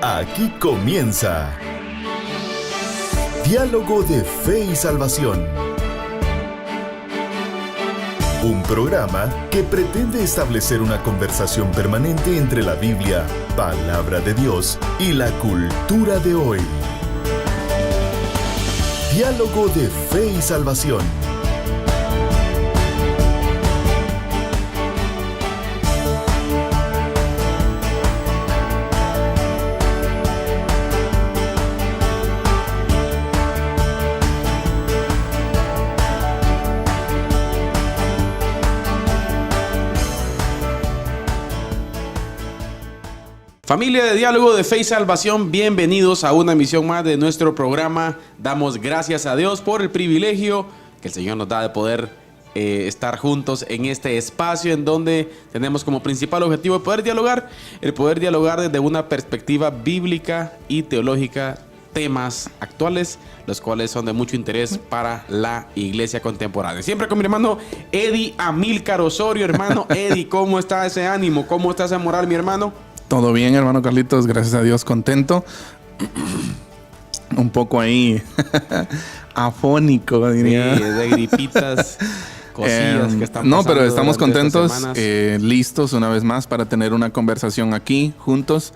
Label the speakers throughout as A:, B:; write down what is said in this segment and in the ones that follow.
A: Aquí comienza Diálogo de Fe y Salvación. Un programa que pretende establecer una conversación permanente entre la Biblia, palabra de Dios, y la cultura de hoy. Diálogo de Fe y Salvación.
B: Familia de Diálogo de Fe y Salvación, bienvenidos a una emisión más de nuestro programa. Damos gracias a Dios por el privilegio que el Señor nos da de poder estar juntos en este espacio en donde tenemos como principal objetivo el poder dialogar desde una perspectiva bíblica y teológica temas actuales, los cuales son de mucho interés para la iglesia contemporánea. Siempre con mi hermano Eddie Amílcar Osorio. Hermano Eddie, ¿cómo está ese ánimo? ¿Cómo está esa moral, mi hermano?
C: Todo bien, hermano Carlitos, gracias a Dios, contento. Un poco ahí afónico, diría.
B: Sí, de gripitas, cosillas que están
C: no,
B: pasando.
C: pero estamos contentos,
B: listos
C: una vez más para tener una conversación aquí juntos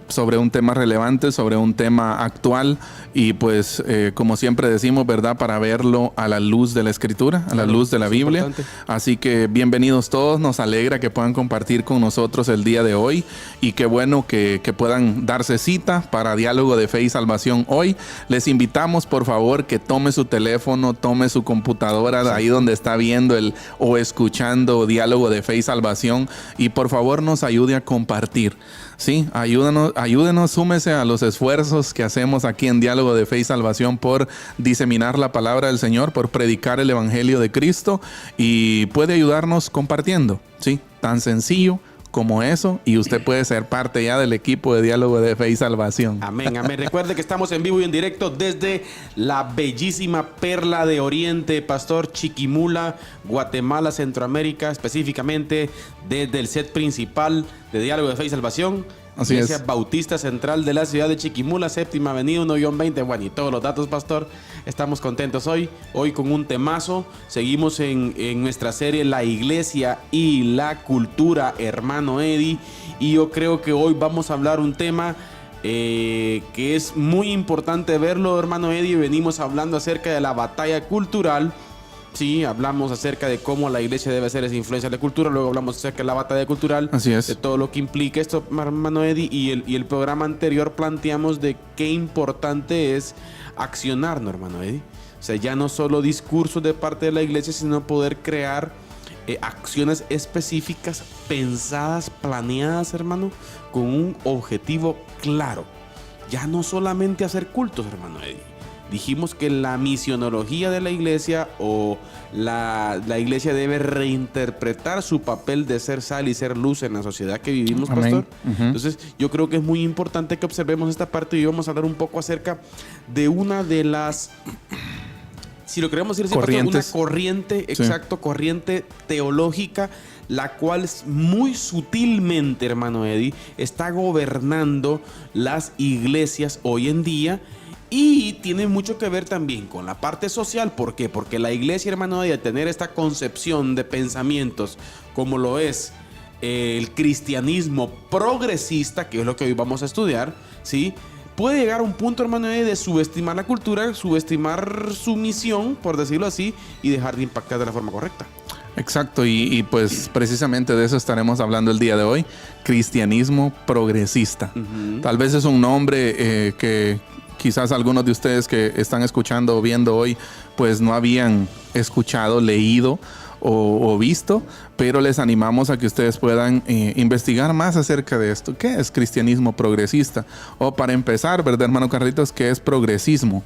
C: sobre un tema relevante, sobre un tema actual y pues como siempre decimos, ¿verdad? Para verlo a la luz de la Escritura, a la luz de la Biblia. Importante. Así que bienvenidos todos, nos alegra que puedan compartir con nosotros el día de hoy y qué bueno que puedan darse cita para Diálogo de Fe y Salvación hoy. Les invitamos por favor que tome su teléfono, tome su computadora, sí, ahí donde está viendo o escuchando Diálogo de Fe y Salvación y por favor nos ayude a compartir. Sí, ayúdenos, súmese a los esfuerzos que hacemos aquí en Diálogo de Fe y Salvación por diseminar la palabra del Señor, por predicar el Evangelio de Cristo y puede ayudarnos compartiendo, sí, tan sencillo como eso, y usted puede ser parte ya del equipo de Diálogo de Fe y Salvación.
B: Amén, amén. Recuerde que estamos en vivo y en directo desde la bellísima perla de Oriente, Pastor, Chiquimula, Guatemala, Centroamérica, específicamente desde el set principal de Diálogo de Fe y Salvación.
C: Así
B: Iglesia
C: es.
B: Bautista Central de la ciudad de Chiquimula, séptima avenida 1-20. Bueno, y todos los datos, Pastor. Estamos contentos hoy con un temazo. Seguimos en nuestra serie La Iglesia y la Cultura, hermano Eddie. Y yo creo que hoy vamos a hablar un tema que es muy importante verlo, hermano Eddie. Venimos hablando acerca de la batalla cultural. Sí, hablamos acerca de cómo la iglesia debe ser esa influencia de la cultura. Luego hablamos acerca de la batalla cultural.
C: Así es.
B: De todo lo que implica esto, hermano Eddie. Y el programa anterior planteamos de qué importante es accionar, ¿no, hermano Eddie? O sea, ya no solo discursos de parte de la iglesia, sino poder crear acciones específicas, pensadas, planeadas, hermano, con un objetivo claro. Ya no solamente hacer cultos, hermano Eddie. Dijimos que la misionología de la iglesia o la iglesia debe reinterpretar su papel de ser sal y ser luz en la sociedad que vivimos,
C: Amén.
B: Pastor.
C: Uh-huh.
B: Entonces, yo creo que es muy importante que observemos esta parte y vamos a hablar un poco acerca de una de las, si lo queremos decir,
C: corrientes.
B: Pastor, una corriente,
C: sí,
B: exacto, corriente teológica, la cual muy sutilmente, hermano Eddie, está gobernando las iglesias hoy en día. Y tiene mucho que ver también con la parte social. ¿Por qué? Porque la iglesia, hermano, de tener esta concepción de pensamientos como lo es el cristianismo progresista, que es lo que hoy vamos a estudiar, ¿sí? Puede llegar a un punto, hermano, de subestimar la cultura, subestimar su misión, por decirlo así, y dejar de impactar de la forma correcta.
C: Exacto, y pues precisamente de eso estaremos hablando el día de hoy. Cristianismo progresista. Uh-huh. Tal vez es un nombre que quizás algunos de ustedes que están escuchando o viendo hoy, pues no habían escuchado, leído o visto, pero les animamos a que ustedes puedan investigar más acerca de esto. ¿Qué es cristianismo progresista? O para empezar, ¿verdad, hermano Carlitos? ¿Qué es progresismo?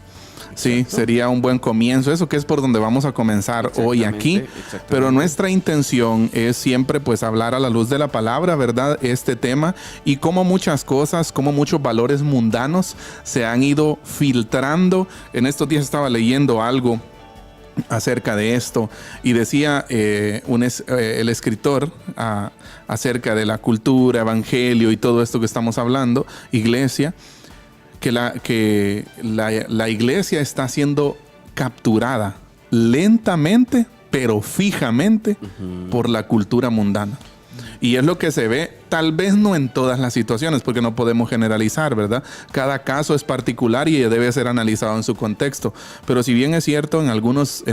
C: Sí, sería un buen comienzo. Eso que es por donde vamos a comenzar hoy aquí. Pero nuestra intención es siempre pues hablar a la luz de la palabra, ¿verdad? Este tema y cómo muchas cosas, cómo muchos valores mundanos se han ido filtrando. En estos días estaba leyendo algo acerca de esto, y decía el escritor acerca de la cultura, evangelio y todo esto que estamos hablando, iglesia, que la iglesia está siendo capturada lentamente pero fijamente por la cultura mundana. Y es lo que se ve, tal vez no en todas las situaciones, porque no podemos generalizar, ¿verdad? Cada caso es particular y debe ser analizado en su contexto. Pero si bien es cierto, en algunos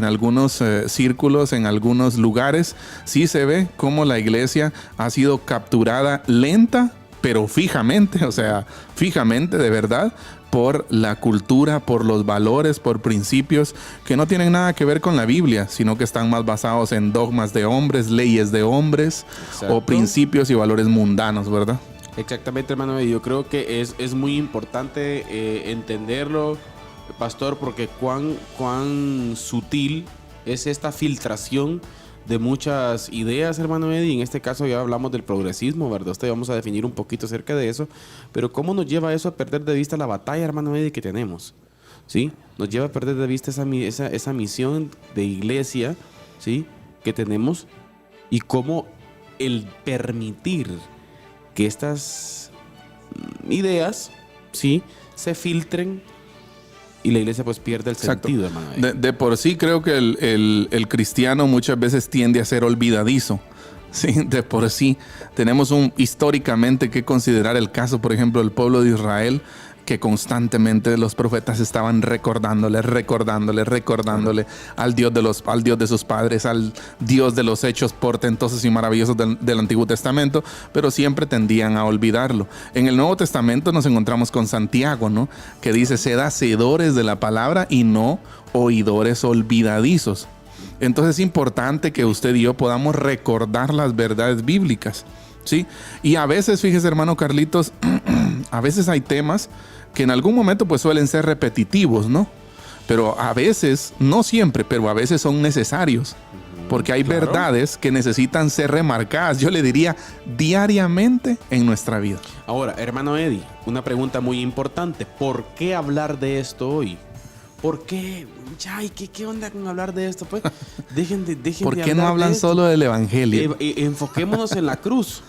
C: círculos, en algunos lugares, sí se ve cómo la iglesia ha sido capturada lenta, pero fijamente, o sea, fijamente de verdad, por la cultura, por los valores, por principios que no tienen nada que ver con la Biblia, sino que están más basados en dogmas de hombres, leyes de hombres. Exacto. O principios y valores mundanos, ¿verdad?
B: Exactamente, hermano. Yo creo que es muy importante entenderlo, pastor, porque cuán sutil es esta filtración de muchas ideas, hermano Eddie. En este caso ya hablamos del progresismo, ¿verdad? Vamos a definir un poquito acerca de eso. Pero ¿cómo nos lleva eso a perder de vista la batalla, hermano Eddie, que tenemos? ¿Sí? Nos lleva a perder de vista esa misión de iglesia, ¿sí?, que tenemos, y cómo el permitir que estas ideas, ¿sí?, se filtren y la iglesia pues pierde el sentido, hermano.
C: De por sí creo que el cristiano muchas veces tiende a ser olvidadizo. Sí, de por sí. Tenemos históricamente que considerar el caso, por ejemplo, del pueblo de Israel, que constantemente los profetas estaban recordándole al Dios de sus padres, al Dios de los hechos portentosos y maravillosos del Antiguo Testamento, pero siempre tendían a olvidarlo. En el Nuevo Testamento nos encontramos con Santiago, ¿no?, que dice: sed hacedores de la palabra y no oidores olvidadizos. Entonces es importante que usted y yo podamos recordar las verdades bíblicas, ¿sí? Y a veces, fíjese, hermano Carlitos, a veces hay temas que en algún momento pues suelen ser repetitivos, ¿no? Pero a veces, no siempre, pero a veces son necesarios. Porque hay verdades que necesitan ser remarcadas, yo le diría, diariamente en nuestra vida.
B: Ahora, hermano Eddie, una pregunta muy importante. ¿Por qué hablar de esto hoy? ¿Por qué? ¿Qué onda con hablar de esto? Pues dejen
C: ¿Por qué no hablan solo del evangelio?
B: Enfoquémonos en la cruz.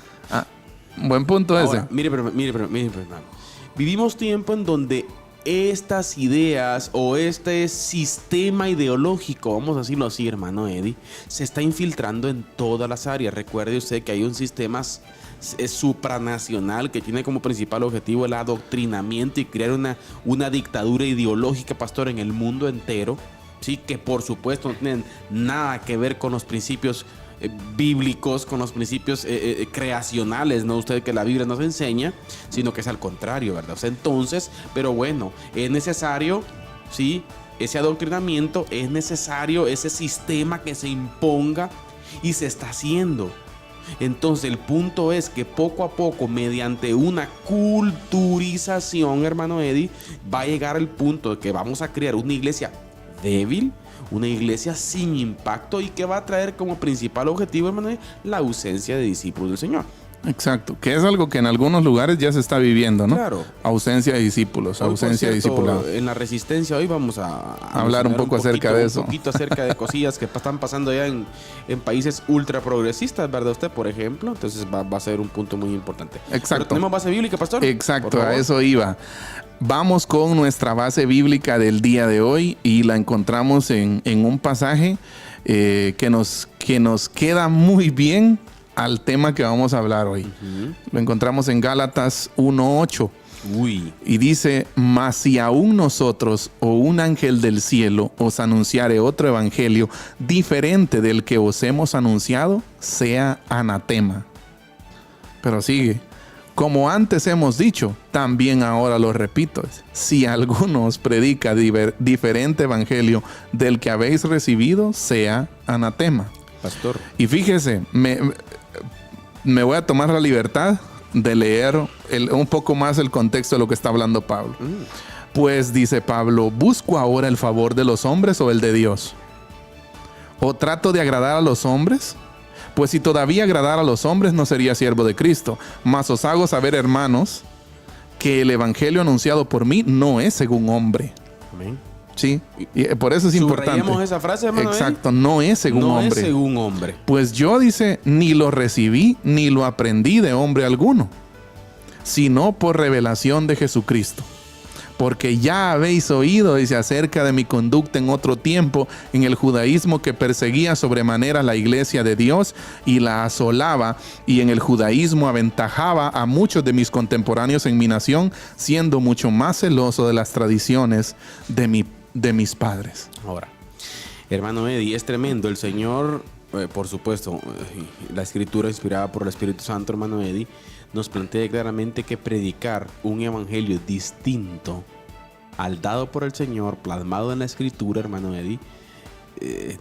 C: Buen punto. Ahora,
B: ese. Mire, hermano. Vivimos tiempo en donde estas ideas o este sistema ideológico, vamos a decirlo así, hermano Eddie, se está infiltrando en todas las áreas. Recuerde usted que hay un sistema supranacional que tiene como principal objetivo el adoctrinamiento y crear una dictadura ideológica, pastor, en el mundo entero, ¿sí?, que por supuesto no tienen nada que ver con los principios bíblicos, con los principios creacionales, no usted, que la Biblia nos enseña, sino que es al contrario, ¿verdad? O sea, entonces, pero bueno, es necesario, ¿sí?, ese adoctrinamiento, es necesario ese sistema que se imponga, y se está haciendo. Entonces el punto es que poco a poco, mediante una culturización, hermano Eddie, va a llegar el punto de que vamos a crear una iglesia débil, una iglesia sin impacto, y que va a traer como principal objetivo, hermano, la ausencia de discípulos del Señor.
C: Exacto, que es algo que en algunos lugares ya se está viviendo, ¿no? Claro. Ausencia de discípulos, hoy, ausencia de discipulado.
B: En la Resistencia hoy vamos a
C: hablar un poco acerca de eso.
B: Un poquito acerca de cosillas que están pasando ya en países ultra progresistas, ¿verdad usted? Por ejemplo, entonces va a ser un punto muy importante.
C: Exacto.
B: Pero tenemos base bíblica, pastor.
C: Exacto, a eso iba. Vamos con nuestra base bíblica del día de hoy, y la encontramos en un pasaje que nos queda muy bien al tema que vamos a hablar hoy. Lo encontramos en Gálatas 1:8. Y dice: mas si aún nosotros o un ángel del cielo os anunciare otro evangelio diferente del que os hemos anunciado, sea anatema. Pero sigue: como antes hemos dicho, también ahora lo repito, si alguno os predica diferente evangelio del que habéis recibido, sea anatema.
B: Pastor.
C: Y fíjese, me voy a tomar la libertad de leer un poco más el contexto de lo que está hablando Pablo. Pues dice Pablo: ¿busco ahora el favor de los hombres o el de Dios? ¿O trato de agradar a los hombres? Pues si todavía agradara a los hombres, no sería siervo de Cristo. Mas os hago saber, hermanos, que el evangelio anunciado por mí no es según hombre.
B: Amén.
C: Sí, y por eso es importante.
B: Subrayemos esa frase, hermano.
C: Exacto, no es según
B: no
C: hombre.
B: es según hombre.
C: Pues yo, dice, ni lo recibí ni lo aprendí de hombre alguno, sino por revelación de Jesucristo. Porque ya habéis oído, dice, acerca de mi conducta en otro tiempo en el judaísmo, que perseguía sobremanera la iglesia de Dios y la asolaba, y en el judaísmo aventajaba a muchos de mis contemporáneos en mi nación, siendo mucho más celoso de las tradiciones de mis padres.
B: Ahora, hermano Eddie, es tremendo. El Señor, por supuesto, la escritura inspirada por el Espíritu Santo, hermano Eddie, nos plantea claramente que predicar un evangelio distinto al dado por el Señor, plasmado en la escritura, hermano Eddie,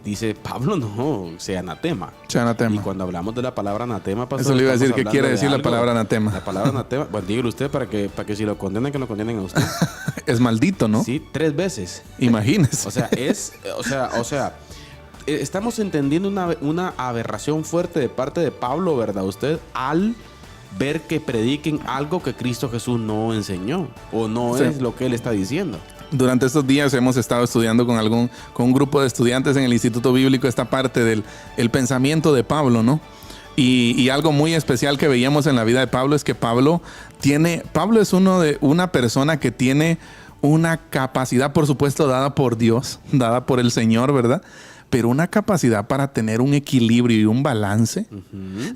B: dice Pablo, no, sea anatema.
C: Sea anatema.
B: Y cuando hablamos de la palabra anatema, pastor,
C: eso le iba a decir,
B: estamos
C: ¿qué quiere
B: hablando
C: decir
B: de
C: la
B: algo.
C: palabra anatema?
B: La palabra anatema, bueno, dígalo usted para que si lo condenan, que lo condenen a usted.
C: Es maldito, ¿no?
B: Sí, 3 veces.
C: Imagínese.
B: O sea, estamos entendiendo una aberración fuerte de parte de Pablo, ¿verdad? Usted, al ver que prediquen algo que Cristo Jesús no enseñó o no
C: Sí.
B: es lo que él está diciendo.
C: Durante estos días hemos estado estudiando con un grupo de estudiantes en el Instituto Bíblico esta parte del el pensamiento de Pablo, ¿no? Y algo muy especial que veíamos en la vida de Pablo es que Pablo es una persona que tiene una capacidad, por supuesto, dada por Dios, dada por el Señor, ¿verdad? Pero una capacidad para tener un equilibrio y un balance,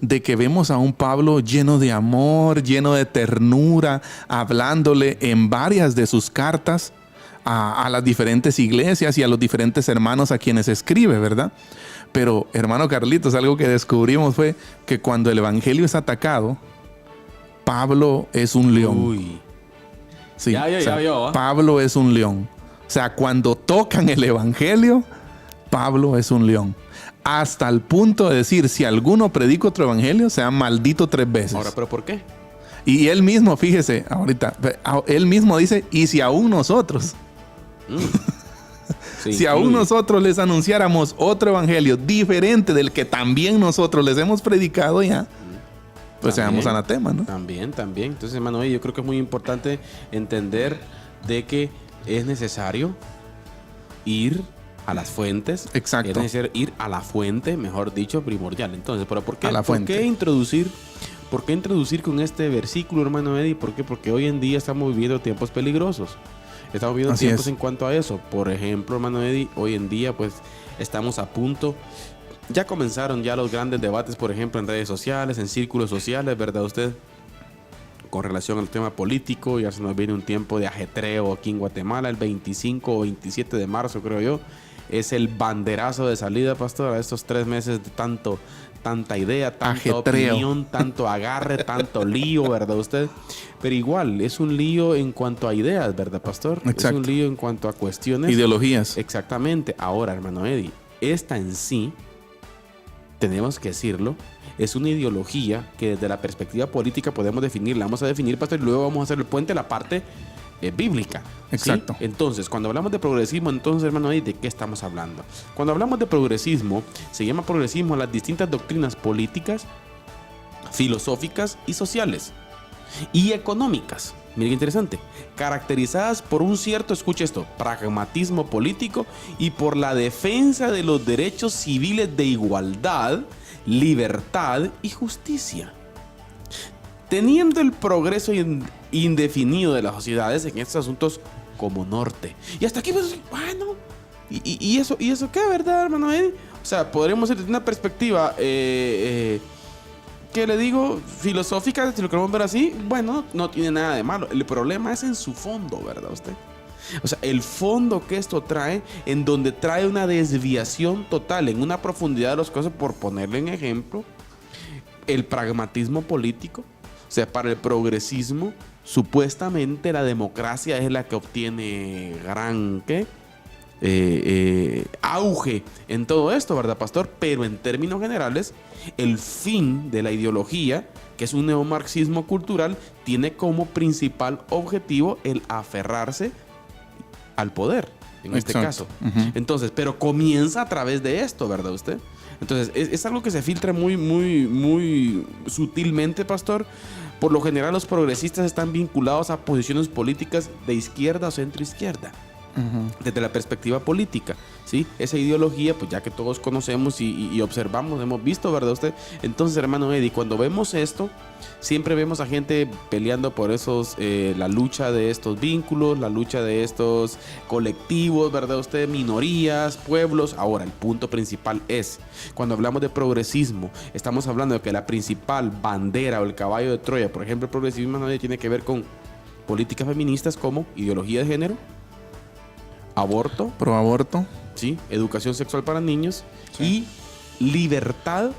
C: de que vemos a un Pablo lleno de amor, lleno de ternura, hablándole en varias de sus cartas a las diferentes iglesias y a los diferentes hermanos a quienes escribe, ¿verdad? Pero, hermano Carlitos, algo que descubrimos fue que cuando el evangelio es atacado, Pablo es un león.
B: Uy.
C: Sí,
B: Ya, ¿eh?
C: Pablo es un león. O sea, cuando tocan el evangelio, Pablo es un león. Hasta el punto de decir, si alguno predica otro evangelio, sea maldito 3 veces.
B: Ahora, ¿pero por qué?
C: Y él mismo, fíjese, ahorita, él mismo dice, y si aún nosotros, si aún nosotros les anunciáramos otro evangelio diferente del que también nosotros les hemos predicado ya, pues seamos anatema, ¿no?
B: También. Entonces, hermano, yo creo que es muy importante entender de que es necesario ir a las fuentes.
C: Exacto.
B: Es necesario ir a la fuente, mejor dicho, primordial. Entonces, ¿pero por qué?
C: A la fuente.
B: ¿Por qué introducir con este versículo, hermano Eddie? ¿Por qué? Porque hoy en día estamos viviendo tiempos peligrosos. Estamos viviendo
C: Así
B: tiempos
C: es.
B: en cuanto a eso. Por ejemplo, hermano Eddie, hoy en día, pues, estamos a punto. Ya comenzaron ya los grandes debates, por ejemplo, en redes sociales, en círculos sociales, ¿verdad usted? Con relación al tema político, ya se nos viene un tiempo de ajetreo aquí en Guatemala. El 25 o 27 de marzo, creo yo, es el banderazo de salida, pastor, a estos 3 meses de tanta idea, tanta
C: Ajetreo.
B: opinión, tanto agarre, tanto lío, ¿verdad usted? Pero igual, es un lío en cuanto a ideas, ¿verdad, pastor?
C: Exacto.
B: Es un lío en cuanto a cuestiones.
C: Ideologías.
B: Exactamente. Ahora, hermano Eddie, esta en sí, tenemos que decirlo, es una ideología que desde la perspectiva política podemos definirla. Vamos a definir, pastor, y luego vamos a hacer el puente a la parte bíblica.
C: Exacto.
B: ¿Sí? Entonces, cuando hablamos de progresismo, entonces, hermano, ¿de qué estamos hablando? Cuando hablamos de progresismo, se llama progresismo a las distintas doctrinas políticas, filosóficas y sociales y económicas. Mira qué interesante. Caracterizadas por un cierto, escucha esto, pragmatismo político y por la defensa de los derechos civiles de igualdad, libertad y justicia. Teniendo el progreso indefinido de las sociedades en estos asuntos como norte. Y hasta aquí, pues, bueno, ¿y eso qué, verdad, hermano Eddie? O sea, podríamos ir desde una perspectiva, ¿qué le digo? Filosófica, si lo queremos ver así, bueno, no tiene nada de malo. El problema es en su fondo, ¿verdad usted? O sea, el fondo que esto trae, en donde trae una desviación total, en una profundidad de las cosas, por ponerle un ejemplo, el pragmatismo político. O sea, para el progresismo, supuestamente la democracia es la que obtiene gran auge en todo esto, ¿verdad, pastor? Pero en términos generales, el fin de la ideología, que es un neomarxismo cultural, tiene como principal objetivo el aferrarse al poder, en este caso. Entonces, pero comienza a través de esto, ¿verdad usted? Entonces, es algo que se filtra muy sutilmente, pastor. Por lo general, los progresistas están vinculados a posiciones políticas de izquierda o centro izquierda. desde la perspectiva política, ¿sí? Esa ideología, pues ya que todos conocemos y observamos, hemos visto, ¿verdad usted? Entonces, hermano Eddie, cuando vemos esto, siempre vemos a gente peleando por esos, la lucha de estos vínculos, la lucha de estos colectivos, ¿verdad usted? Minorías, pueblos. Ahora, el punto principal es, cuando hablamos de progresismo, estamos hablando de que la principal bandera o el caballo de Troya, por ejemplo, el progresismo no tiene que ver con políticas feministas como ideología de género, aborto,
C: pro aborto,
B: ¿sí? Educación sexual para niños, sí, y libertad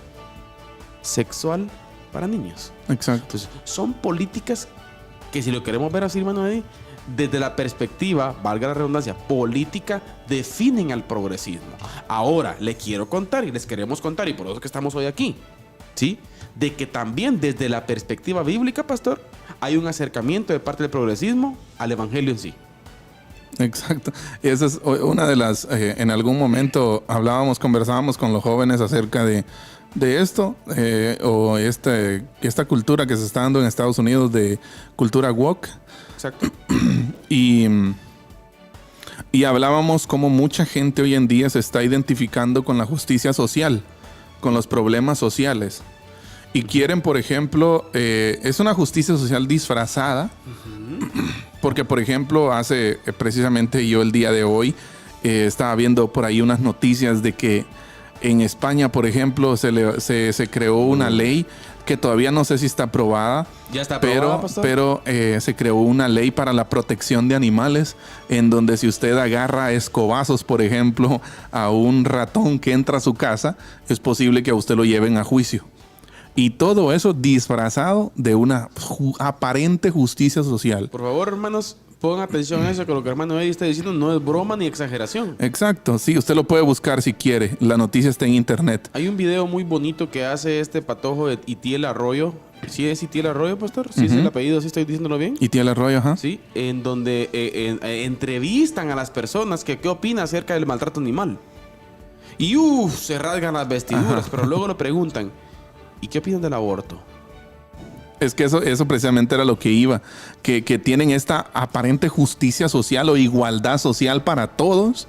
B: sexual para niños.
C: Exacto.
B: Entonces, son políticas que, si lo queremos ver así, hermano Eddie, desde la perspectiva, valga la redundancia, política, definen al progresismo. Ahora, le quiero contar y les queremos contar, y por eso es que estamos hoy aquí, ¿sí? De que también desde la perspectiva bíblica, pastor, hay un acercamiento de parte del progresismo al evangelio en sí.
C: Exacto. Y esa es una de las... en algún momento conversábamos con los jóvenes acerca de esto, o esta cultura que se está dando en Estados Unidos de cultura woke.
B: Exacto.
C: Y hablábamos cómo mucha gente hoy en día se está identificando con la justicia social, con los problemas sociales. Y quieren, por ejemplo, es una justicia social disfrazada. Porque, por ejemplo, hace precisamente yo el día de hoy estaba viendo por ahí unas noticias de que en España, por ejemplo, se creó una ley que todavía no sé si está aprobada.
B: ¿Ya está aprobada, pastor?
C: Pero se creó una ley para la protección de animales, en donde si usted agarra a escobazos, por ejemplo, a un ratón que entra a su casa, es posible que a usted lo lleven a juicio. Y todo eso disfrazado de una aparente justicia social.
B: Por favor, hermanos, pongan atención a eso, que lo que el hermano Eddie está diciendo no es broma ni exageración.
C: Exacto, sí, usted lo puede buscar si quiere. La noticia está en internet.
B: Hay un video muy bonito que hace este patojo de Itiel Arroyo. ¿Sí es Itiel Arroyo, pastor? ¿Sí es el apellido? ¿Sí estoy diciéndolo bien?
C: Itiel Arroyo, ajá.
B: Sí, en donde entrevistan a las personas que qué opinan acerca del maltrato animal. Y se rasgan las vestiduras, pero luego le preguntan, ¿y qué opinan del aborto?
C: Es que eso precisamente era lo que iba. Que tienen esta aparente justicia social o igualdad social para todos,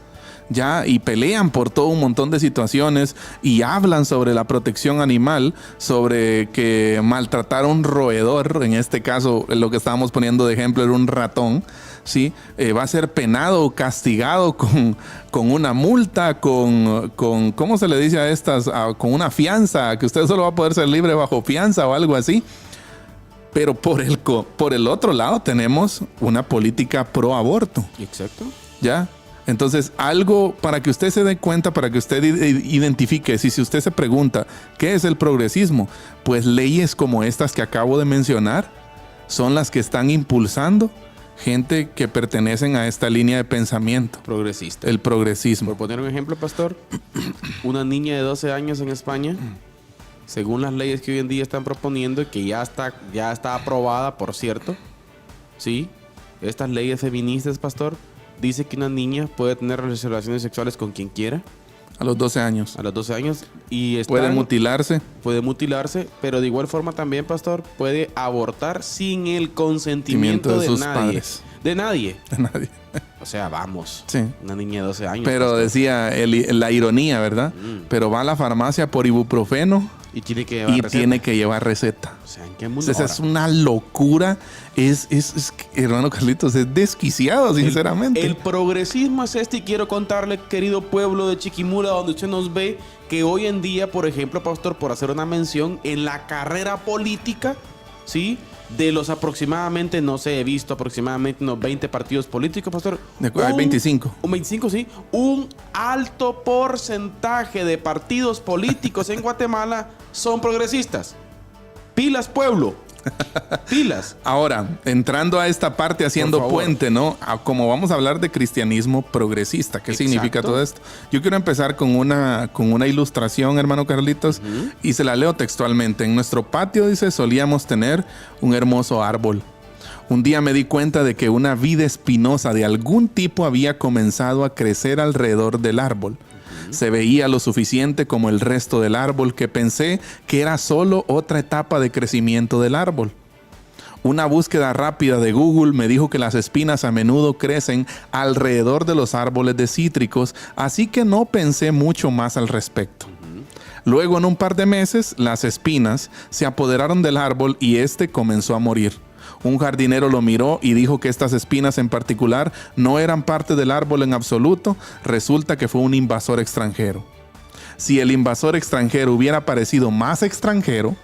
C: ya, y pelean por todo un montón de situaciones y hablan sobre la protección animal, sobre que maltratar a un roedor, en este caso lo que estábamos poniendo de ejemplo era un ratón, ¿sí? Va a ser penado o castigado con una multa, con ¿cómo se le dice a estas? Con una fianza, que usted solo va a poder ser libre bajo fianza o algo así. Pero por el otro lado tenemos una política pro aborto.
B: Exacto.
C: ¿Ya? Entonces, algo para que usted se dé cuenta, para que usted identifique, si usted se pregunta, ¿qué es el progresismo? Pues leyes como estas que acabo de mencionar son las que están impulsando gente que pertenecen a esta línea de pensamiento.
B: Progresista.
C: El progresismo.
B: Por poner un ejemplo, pastor, una niña de 12 años en España, según las leyes que hoy en día están proponiendo y que ya está aprobada, por cierto, ¿sí? Estas leyes feministas, pastor, dice que una niña puede tener relaciones sexuales con quien quiera.
C: A los 12 años.
B: A los 12 años. Y
C: puede mutilarse.
B: Puede mutilarse, pero de igual forma también, pastor, puede abortar sin el consentimiento de
C: sus
B: nadie.
C: padres.
B: De nadie.
C: De nadie.
B: O sea, vamos.
C: Sí.
B: Una niña de 12 años.
C: Pero
B: pastor,
C: decía la ironía, ¿verdad? Pero va a la farmacia por ibuprofeno
B: y tiene que
C: llevar receta.
B: O sea, ¿en qué mundo?
C: Esa es una locura. Hermano Carlitos, es desquiciado, sinceramente.
B: El progresismo es este, y quiero contarle, querido pueblo de Chiquimula, donde usted nos ve, que hoy en día, por ejemplo, pastor, por hacer una mención, en la carrera política, ¿sí? De los aproximadamente, no sé, he visto aproximadamente unos 20 partidos políticos, pastor.
C: Hay 25.
B: Un 25, sí. Un alto porcentaje de partidos políticos en Guatemala son progresistas. Pilas, pueblo. Pilas.
C: Ahora, entrando a esta parte, haciendo puente, ¿no? Como vamos a hablar de cristianismo progresista, ¿qué significa todo esto? Yo quiero empezar con una ilustración, hermano Carlitos, y se la leo textualmente. En nuestro patio, dice, solíamos tener un hermoso árbol. Un día me di cuenta de que una vid espinosa de algún tipo había comenzado a crecer alrededor del árbol. Se veía lo suficiente como el resto del árbol, que pensé que era solo otra etapa de crecimiento del árbol. Una búsqueda rápida de Google me dijo que las espinas a menudo crecen alrededor de los árboles de cítricos, así que no pensé mucho más al respecto. Luego, en un par de meses, las espinas se apoderaron del árbol y este comenzó a morir. Un jardinero lo miró y dijo que estas espinas en particular no eran parte del árbol en absoluto. Resulta que fue un invasor extranjero. Si el invasor extranjero hubiera parecido más extranjero,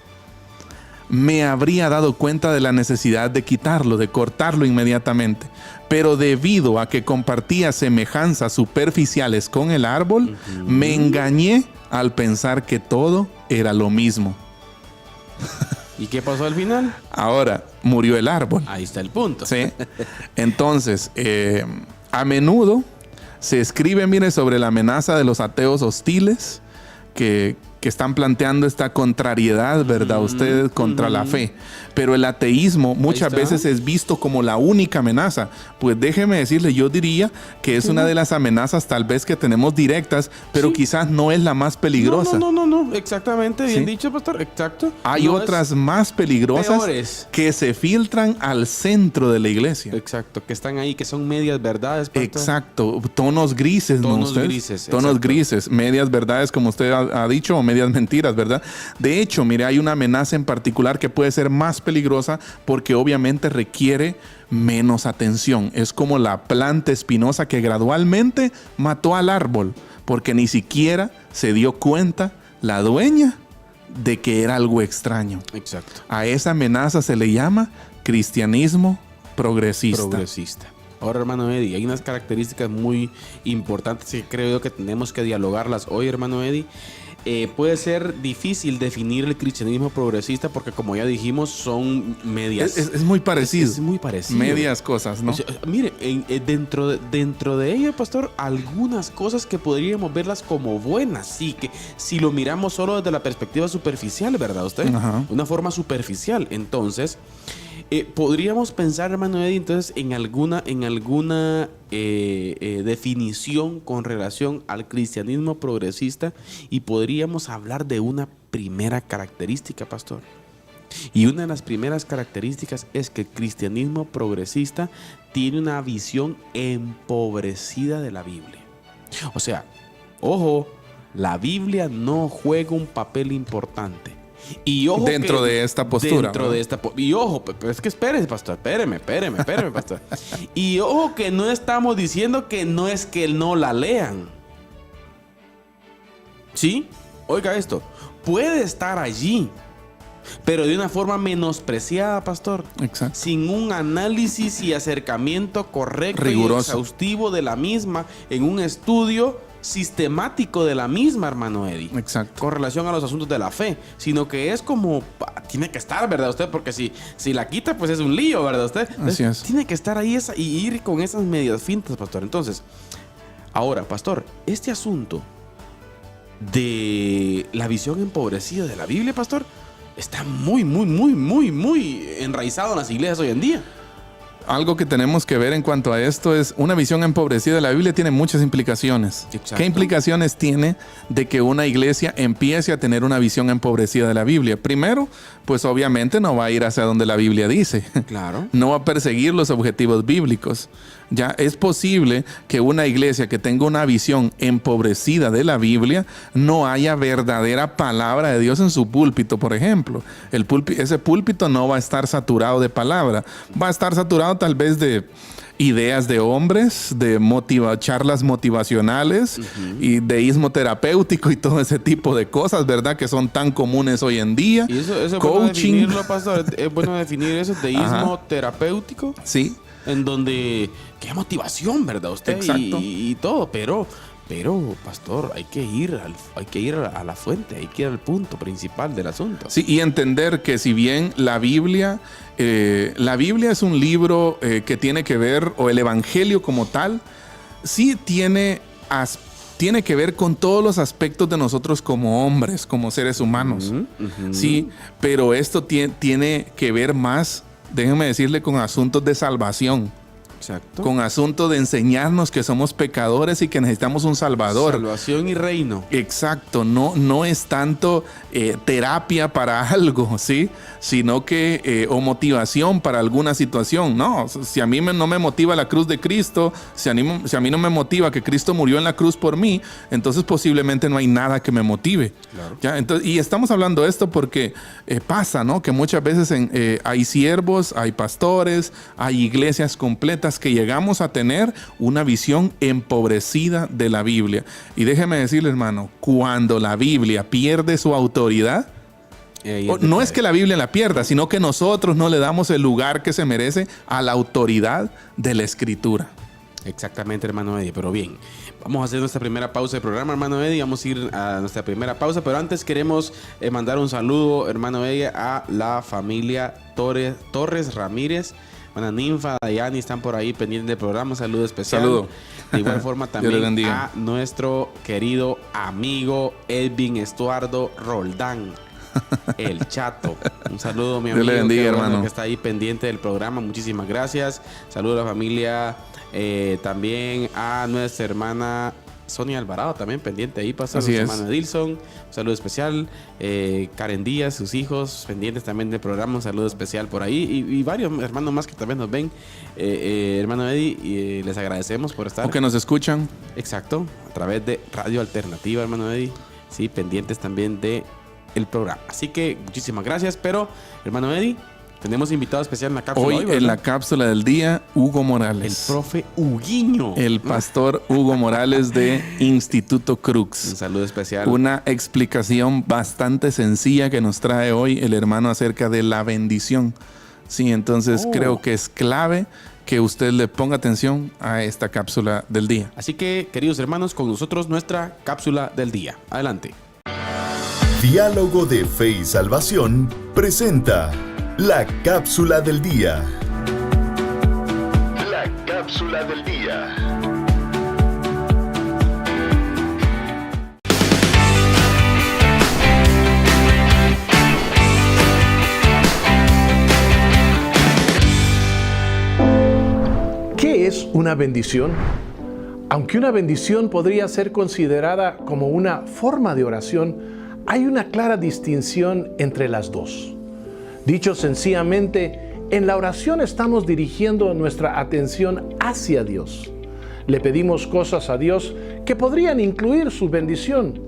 C: me habría dado cuenta de la necesidad de quitarlo, de cortarlo inmediatamente. Pero debido a que compartía semejanzas superficiales con el árbol, me engañé al pensar que todo era lo mismo.
B: ¿Y qué pasó al final?
C: Ahora, murió el árbol.
B: Ahí está el punto.
C: ¿Sí? Entonces, a menudo se escribe, mire, sobre la amenaza de los ateos hostiles que están planteando esta contrariedad, ¿verdad? Ustedes contra la fe. Pero el ateísmo muchas veces es visto como la única amenaza. Pues déjeme decirle, yo diría que es una de las amenazas tal vez que tenemos directas, pero quizás no es la más peligrosa.
B: No, exactamente, bien
C: ¿Sí?
B: dicho, pastor, exacto.
C: Hay otras más peligrosas
B: peores,
C: que se filtran al centro de la iglesia.
B: exacto, que están ahí, que son medias verdades, pastor.
C: Exacto, tonos grises, ¿no?
B: Tonos
C: Usted?
B: grises,
C: Tonos
B: exacto.
C: grises, medias verdades, como usted ha dicho, o medias mentiras, ¿verdad? De hecho, mire, hay una amenaza en particular que puede ser más peligrosa porque obviamente requiere menos atención. Es como la planta espinosa que gradualmente mató al árbol porque ni siquiera se dio cuenta la dueña de que era algo extraño.
B: Exacto.
C: A esa amenaza se le llama cristianismo progresista.
B: Ahora, hermano Eddie, hay unas características muy importantes que creo yo que tenemos que dialogarlas hoy, hermano Eddie. Puede ser difícil definir el cristianismo progresista porque, como ya dijimos, son medias.
C: Es muy parecido.
B: Es muy parecido.
C: Medias cosas, ¿no?
B: O sea, mire, dentro de ello, pastor, algunas cosas que podríamos verlas como buenas, sí, que si lo miramos solo desde la perspectiva superficial, ¿verdad usted?
C: Ajá.
B: Una forma superficial. Entonces, podríamos pensar, hermano Eddie, entonces en alguna definición con relación al cristianismo progresista, y podríamos hablar de una primera característica, pastor. Y una de las primeras características es que el cristianismo progresista tiene una visión empobrecida de la Biblia. O sea, ojo, la Biblia no juega un papel importante. Y ojo,
C: dentro de esta postura.
B: Y ojo, es que espérese, pastor, espéreme, pastor. Y ojo que no estamos diciendo que no es que no la lean. ¿Sí? Oiga esto, puede estar allí, pero de una forma menospreciada, pastor.
C: Exacto.
B: Sin un análisis y acercamiento correcto
C: riguroso
B: y exhaustivo de la misma, en un estudio sistemático de la misma, hermano Eddie.
C: Exacto.
B: Con relación a los asuntos de la fe, sino que es como tiene que estar, ¿verdad usted? Porque si la quita, pues es un lío, ¿verdad usted?
C: Así es.
B: Tiene que estar ahí y ir con esas medias fintas, pastor. Entonces, ahora, pastor, este asunto de la visión empobrecida de la Biblia, pastor, está muy enraizado en las iglesias hoy en día.
C: Algo que tenemos que ver en cuanto a esto es una visión empobrecida de la Biblia tiene muchas implicaciones.
B: Exacto.
C: ¿Qué implicaciones tiene de que una iglesia empiece a tener una visión empobrecida de la Biblia? Primero, pues obviamente no va a ir hacia donde la Biblia dice.
B: Claro.
C: No va a perseguir los objetivos bíblicos. Ya es posible que una iglesia que tenga una visión empobrecida de la Biblia no haya verdadera palabra de Dios en su púlpito, por ejemplo. Ese púlpito no va a estar saturado de palabra. Va a estar saturado tal vez de ideas de hombres, de charlas motivacionales y deísmo terapéutico y todo ese tipo de cosas, ¿verdad? Que son tan comunes hoy en día.
B: Y eso es bueno
C: coaching.
B: definirlo, pastor. Es bueno definir eso, deísmo terapéutico.
C: Sí.
B: En donde, qué motivación, ¿verdad usted?
C: Exacto.
B: Y todo, pero, pastor, hay que ir a la fuente, hay que ir al punto principal del asunto.
C: Sí, y entender que si bien la Biblia es un libro que tiene que ver, o el Evangelio como tal, sí tiene que ver con todos los aspectos de nosotros como hombres, como seres humanos. Sí, pero esto tiene que ver más, déjenme decirle, con asuntos de salvación.
B: Exacto.
C: con asunto de enseñarnos que somos pecadores y que necesitamos un Salvador.
B: Salvación y reino.
C: Exacto, no es tanto terapia para algo, ¿sí? Sino que, o motivación para alguna situación. No, si a mí no me motiva la cruz de Cristo, si a mí no me motiva que Cristo murió en la cruz por mí, entonces posiblemente no hay nada que me motive.
B: Claro.
C: ¿Ya? Entonces, y estamos hablando de esto porque pasa, ¿no? Que muchas veces hay siervos, hay pastores, hay iglesias completas que llegamos a tener una visión empobrecida de la Biblia. Y déjeme decirle, hermano, cuando la Biblia pierde su autoridad, no es que la Biblia la pierda, sino que nosotros no le damos el lugar que se merece a la autoridad de la Escritura.
B: Exactamente, hermano Eddie, pero bien, vamos a hacer nuestra primera pausa del programa, hermano Eddie. Vamos a ir a nuestra primera pausa, pero antes queremos mandar un saludo, hermano Eddie, a la familia Torres Ramírez. Bueno, Ninfa, Dayani están por ahí pendientes del programa. Saludo especial.
C: Saludo.
B: De igual forma también a nuestro querido amigo Edwin Estuardo Roldán, el Chato. Un saludo, mi amigo.
C: Dios le bendiga, hermano,
B: que está ahí pendiente del programa. Muchísimas gracias. Saludo a la familia. También a nuestra hermana Sonia Alvarado, también pendiente ahí, pasó nuestro hermano Edilson, un saludo especial. Karen Díaz, sus hijos, pendientes también del programa, un saludo especial por ahí. Y varios hermanos más que también nos ven, hermano Eddie, y les agradecemos por estar.
C: O que nos escuchan.
B: Exacto, a través de Radio Alternativa, hermano Eddie, sí, pendientes también de el programa. Así que muchísimas gracias, pero, hermano Eddie, tenemos invitado especial en la cápsula.
C: Hoy en la cápsula del día, Hugo Morales.
B: El profe Huguiño.
C: El pastor Hugo Morales de Instituto Crux.
B: Un saludo especial.
C: Una explicación bastante sencilla que nos trae hoy el hermano acerca de la bendición. Sí, entonces creo que es clave que usted le ponga atención a esta cápsula del día.
B: Así que, queridos hermanos, con nosotros nuestra cápsula del día. Adelante.
A: Diálogo de Fe y Salvación presenta la cápsula del día. La cápsula del día.
D: ¿Qué es una bendición? Aunque una bendición podría ser considerada como una forma de oración, hay una clara distinción entre las dos. Dicho sencillamente, en la oración estamos dirigiendo nuestra atención hacia Dios. Le pedimos cosas a Dios que podrían incluir su bendición.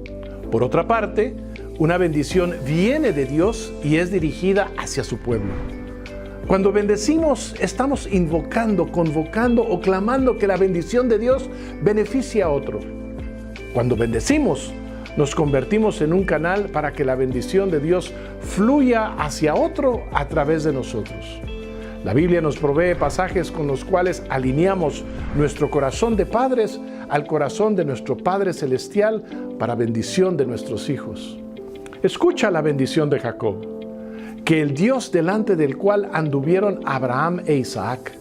D: Por otra parte, una bendición viene de Dios y es dirigida hacia su pueblo. Cuando bendecimos, estamos invocando, convocando o clamando que la bendición de Dios beneficie a otro. Cuando bendecimos, nos convertimos en un canal para que la bendición de Dios fluya hacia otro a través de nosotros. La Biblia nos provee pasajes con los cuales alineamos nuestro corazón de padres al corazón de nuestro Padre Celestial para bendición de nuestros hijos. Escucha la bendición de Jacob: que el Dios delante del cual anduvieron Abraham e Isaac,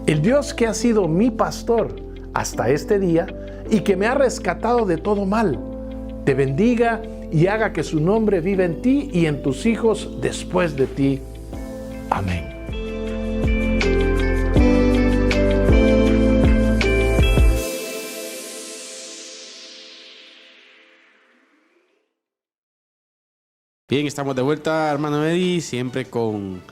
D: el Dios que ha sido mi pastor hasta este día y que me ha rescatado de todo mal, te bendiga y haga que su nombre viva en ti y en tus hijos después de ti. Amén.
B: Bien, estamos de vuelta, hermano Eddie, siempre con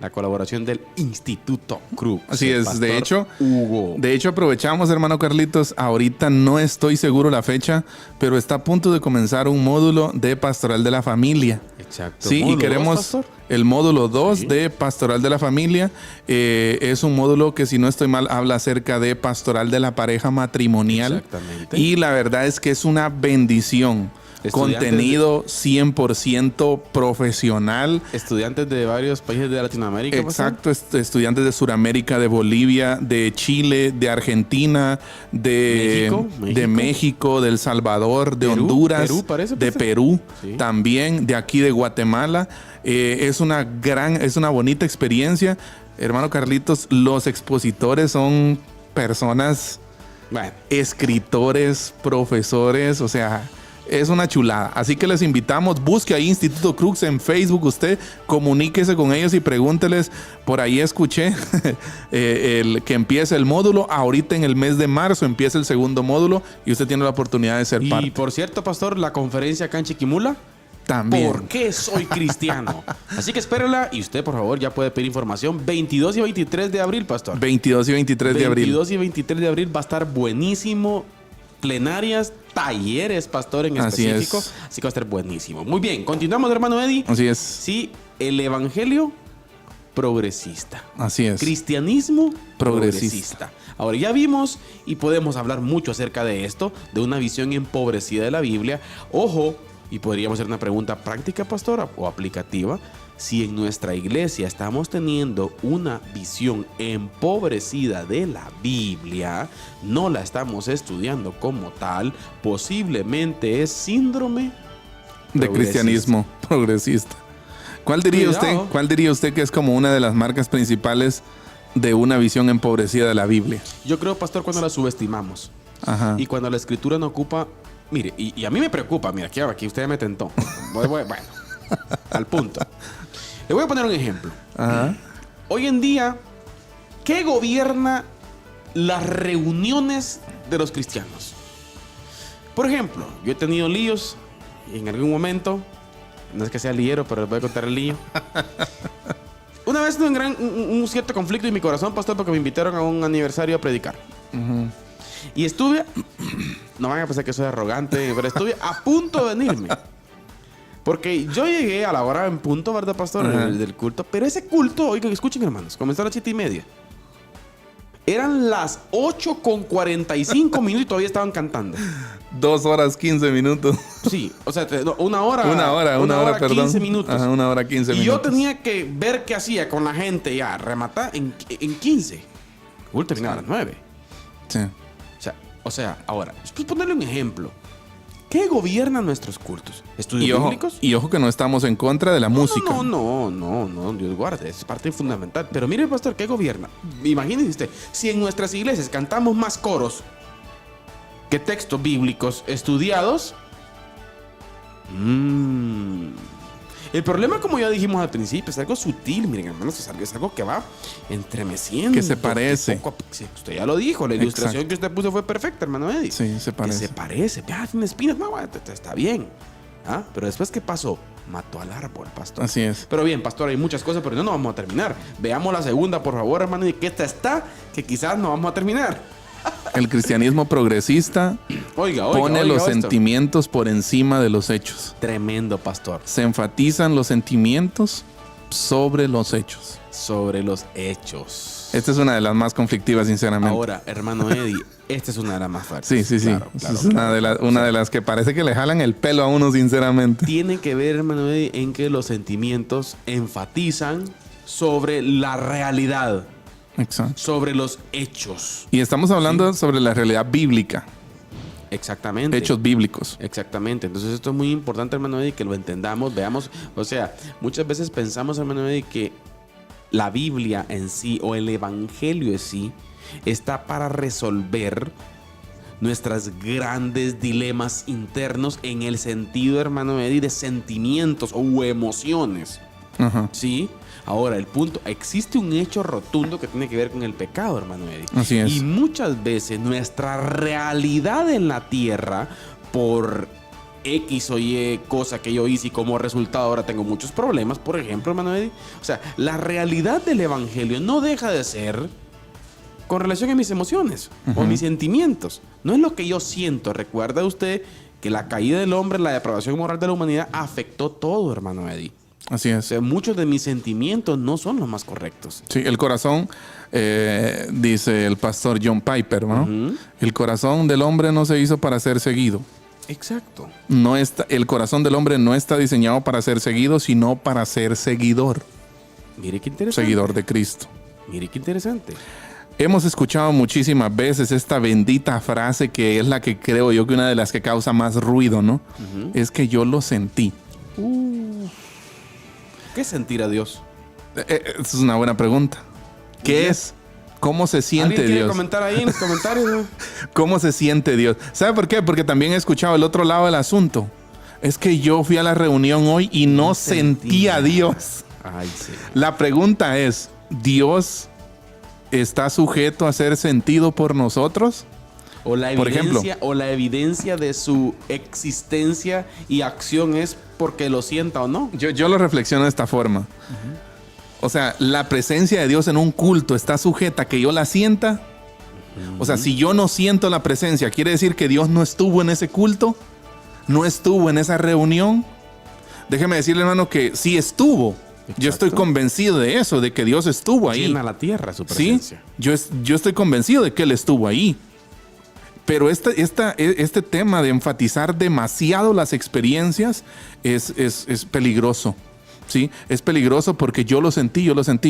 B: la colaboración del Instituto Crux.
C: Así es, de hecho,
B: Hugo.
C: Aprovechamos, hermano Carlitos, ahorita no estoy seguro la fecha, pero está a punto de comenzar un módulo de Pastoral de la Familia.
B: Exacto.
C: Sí, y queremos el módulo 2 de Pastoral de la Familia. Es un módulo que, si no estoy mal, habla acerca de Pastoral de la Pareja Matrimonial.
B: Exactamente.
C: Y la verdad es que es una bendición. Contenido 100% profesional.
B: Estudiantes de varios países de Latinoamérica.
C: Exacto, estudiantes de Sudamérica, de Bolivia, de Chile, de Argentina, de México, de El Salvador, de
B: Perú,
C: Honduras,
B: Perú, parece,
C: de Perú, sí. También de aquí de Guatemala. Es una bonita experiencia. Hermano Carlitos, los expositores son personas, escritores, profesores, o sea, Es una chulada. Así que les invitamos, busque ahí Instituto Crux en Facebook, usted comuníquese con ellos y pregúnteles. Por ahí escuché que empieza el módulo. Ahorita en el mes de marzo empieza el segundo módulo y usted tiene la oportunidad de ser parte.
B: Y por cierto, pastor, la conferencia acá en Chiquimula.
C: También.
B: ¿Por qué soy cristiano? Así que espérela y usted, por favor, ya puede pedir información. 22 y 23 de abril, pastor.
C: 22 y 23 de abril.
B: 22 y 23 de abril va a estar buenísimo. Plenarias, talleres, pastor, en
C: Así
B: específico.
C: es.
B: Así que va a estar buenísimo. Muy bien, continuamos, hermano Eddie.
C: Así es.
B: Sí, el evangelio progresista.
C: Así es.
B: Cristianismo
C: Progresista.
B: progresista. Ahora ya vimos y podemos hablar mucho acerca de esto, de una visión empobrecida de la Biblia. Ojo, y podríamos hacer una pregunta práctica, pastora, o aplicativa. Si en nuestra iglesia estamos teniendo una visión empobrecida de la Biblia, no la estamos estudiando como tal, posiblemente es síndrome
C: De
B: progresista.
C: cristianismo progresista. ¿Cuál diría
B: Cuidado.
C: usted? ¿Cuál diría usted que es como una de las marcas principales de una visión empobrecida de la Biblia?
B: Yo creo, pastor, cuando la subestimamos.
C: Ajá.
B: Y cuando la escritura no ocupa... Mire, y a mí me preocupa, mira, aquí usted me tentó. Bueno, al punto. Le voy a poner un ejemplo.
C: Ajá.
B: Hoy en día, ¿qué gobierna las reuniones de los cristianos? Por ejemplo, yo he tenido líos y en algún momento, no es que sea liero, pero les voy a contar el lío. Una vez tuve un cierto conflicto en mi corazón, pastor, porque me invitaron a un aniversario a predicar. Y estuve, no van a pensar que soy arrogante, pero estuve a punto de venirme. Porque yo llegué a la hora en punto, ¿verdad, pastor? Del culto. Pero ese culto, oigan, escuchen, hermanos, comenzó a las 7:30. Eran las 8:45 minutos y todavía estaban cantando.
C: 2 horas 15 minutos.
B: Sí, o sea, una hora.
C: Una hora, perdón.
B: 15 minutos.
C: Ajá, 1 hora 15 minutos.
B: Y yo tenía que ver qué hacía con la gente ya, rematar en 15. El culto terminaba a las 9.
C: Sí.
B: O sea, ahora, pues ponerle un ejemplo. ¿Qué gobierna nuestros cultos? ¿Estudios bíblicos?
C: Y ojo que no estamos en contra de la música.
B: No, Dios guarde, es parte fundamental. Pero mire, pastor, ¿qué gobierna? Imagínese usted, si en nuestras iglesias cantamos más coros que textos bíblicos estudiados. El problema, como ya dijimos al principio, es algo sutil, miren, hermanos, es algo que va entremeciendo.
C: Que se parece.
B: Sí, usted ya lo dijo, la ilustración que usted puso fue perfecta, hermano Eddie.
C: Sí, se parece.
B: Que se parece. Ah, tiene espinas, no, está bien. ¿Ah? Pero después, ¿qué pasó? Mató al árbol, pastor.
C: Así es.
B: Pero bien, pastor, hay muchas cosas, pero no vamos a terminar. Veamos la segunda, por favor, hermano, y que esta está, que quizás no vamos a terminar.
C: El cristianismo progresista pone los sentimientos por encima de los hechos.
B: Tremendo, pastor.
C: Se enfatizan los sentimientos sobre los hechos.
B: Sobre los hechos.
C: Esta es una de las más conflictivas, sinceramente.
B: Ahora, hermano Eddie, esta es una de las más fuertes.
C: Sí.
B: Claro,
C: Es una de las que parece que le jalan el pelo a uno, sinceramente.
B: Tiene que ver, hermano Eddie, en que los sentimientos enfatizan sobre la realidad.
C: Exacto.
B: Sobre los hechos.
C: Y estamos hablando sobre la realidad bíblica.
B: Exactamente.
C: Hechos bíblicos.
B: Exactamente. Entonces esto es muy importante, hermano Eddie, que lo entendamos, veamos. O sea, muchas veces pensamos, hermano Eddie, que la Biblia en sí o el Evangelio en sí está para resolver nuestros grandes dilemas internos en el sentido, hermano Eddie, de sentimientos o emociones.
C: Ajá.
B: ¿Sí? Ahora, el punto, existe un hecho rotundo que tiene que ver con el pecado, hermano Eddie.
C: Así es.
B: Y muchas veces nuestra realidad en la tierra, por X o Y cosa que yo hice y como resultado ahora tengo muchos problemas, por ejemplo, hermano Eddie. O sea, la realidad del evangelio no deja de ser con relación a mis emociones o mis sentimientos. No es lo que yo siento. Recuerda usted que la caída del hombre, la depravación moral de la humanidad afectó todo, hermano Eddie.
C: Así
B: O
C: es.
B: sea, muchos de mis sentimientos no son los más correctos.
C: Sí, el corazón, dice el pastor John Piper, ¿no? El corazón del hombre no se hizo para ser seguido.
B: Exacto.
C: El corazón del hombre no está diseñado para ser seguido, sino para ser seguidor.
B: Mire qué interesante.
C: Seguidor de Cristo.
B: Mire qué interesante.
C: Hemos escuchado muchísimas veces esta bendita frase que es la que creo yo que una de las que causa más ruido, ¿no? Es que yo lo sentí.
B: ¿Qué es sentir a Dios?
C: Esa es una buena pregunta. ¿Qué es ¿Cómo se siente
B: ¿Alguien quiere
C: Dios?
B: comentar ahí en los comentarios? ¿No?
C: ¿Cómo se siente Dios? ¿Sabe por qué? Porque también he escuchado el otro lado del asunto. Es que yo fui a la reunión hoy y no sentía a Dios.
B: Ay, sí.
C: La pregunta es, ¿Dios está sujeto a ser sentido por nosotros?
B: O la
C: Por ejemplo,
B: evidencia de su existencia y acción es porque lo sienta o no.
C: yo lo reflexiono de esta forma. O sea, la presencia de Dios en un culto está sujeta a que yo la sienta. O sea, si yo no siento la presencia, ¿quiere decir que Dios no estuvo en ese culto? ¿No estuvo en esa reunión? Déjeme decirle, hermano, que sí estuvo. Yo estoy convencido de eso, de que Dios estuvo ahí.
B: Llena la tierra su
C: Sí,
B: presencia.
C: yo estoy convencido de que Él estuvo ahí. Pero este tema de enfatizar demasiado las experiencias es peligroso. ¿Sí? Es peligroso porque yo lo sentí.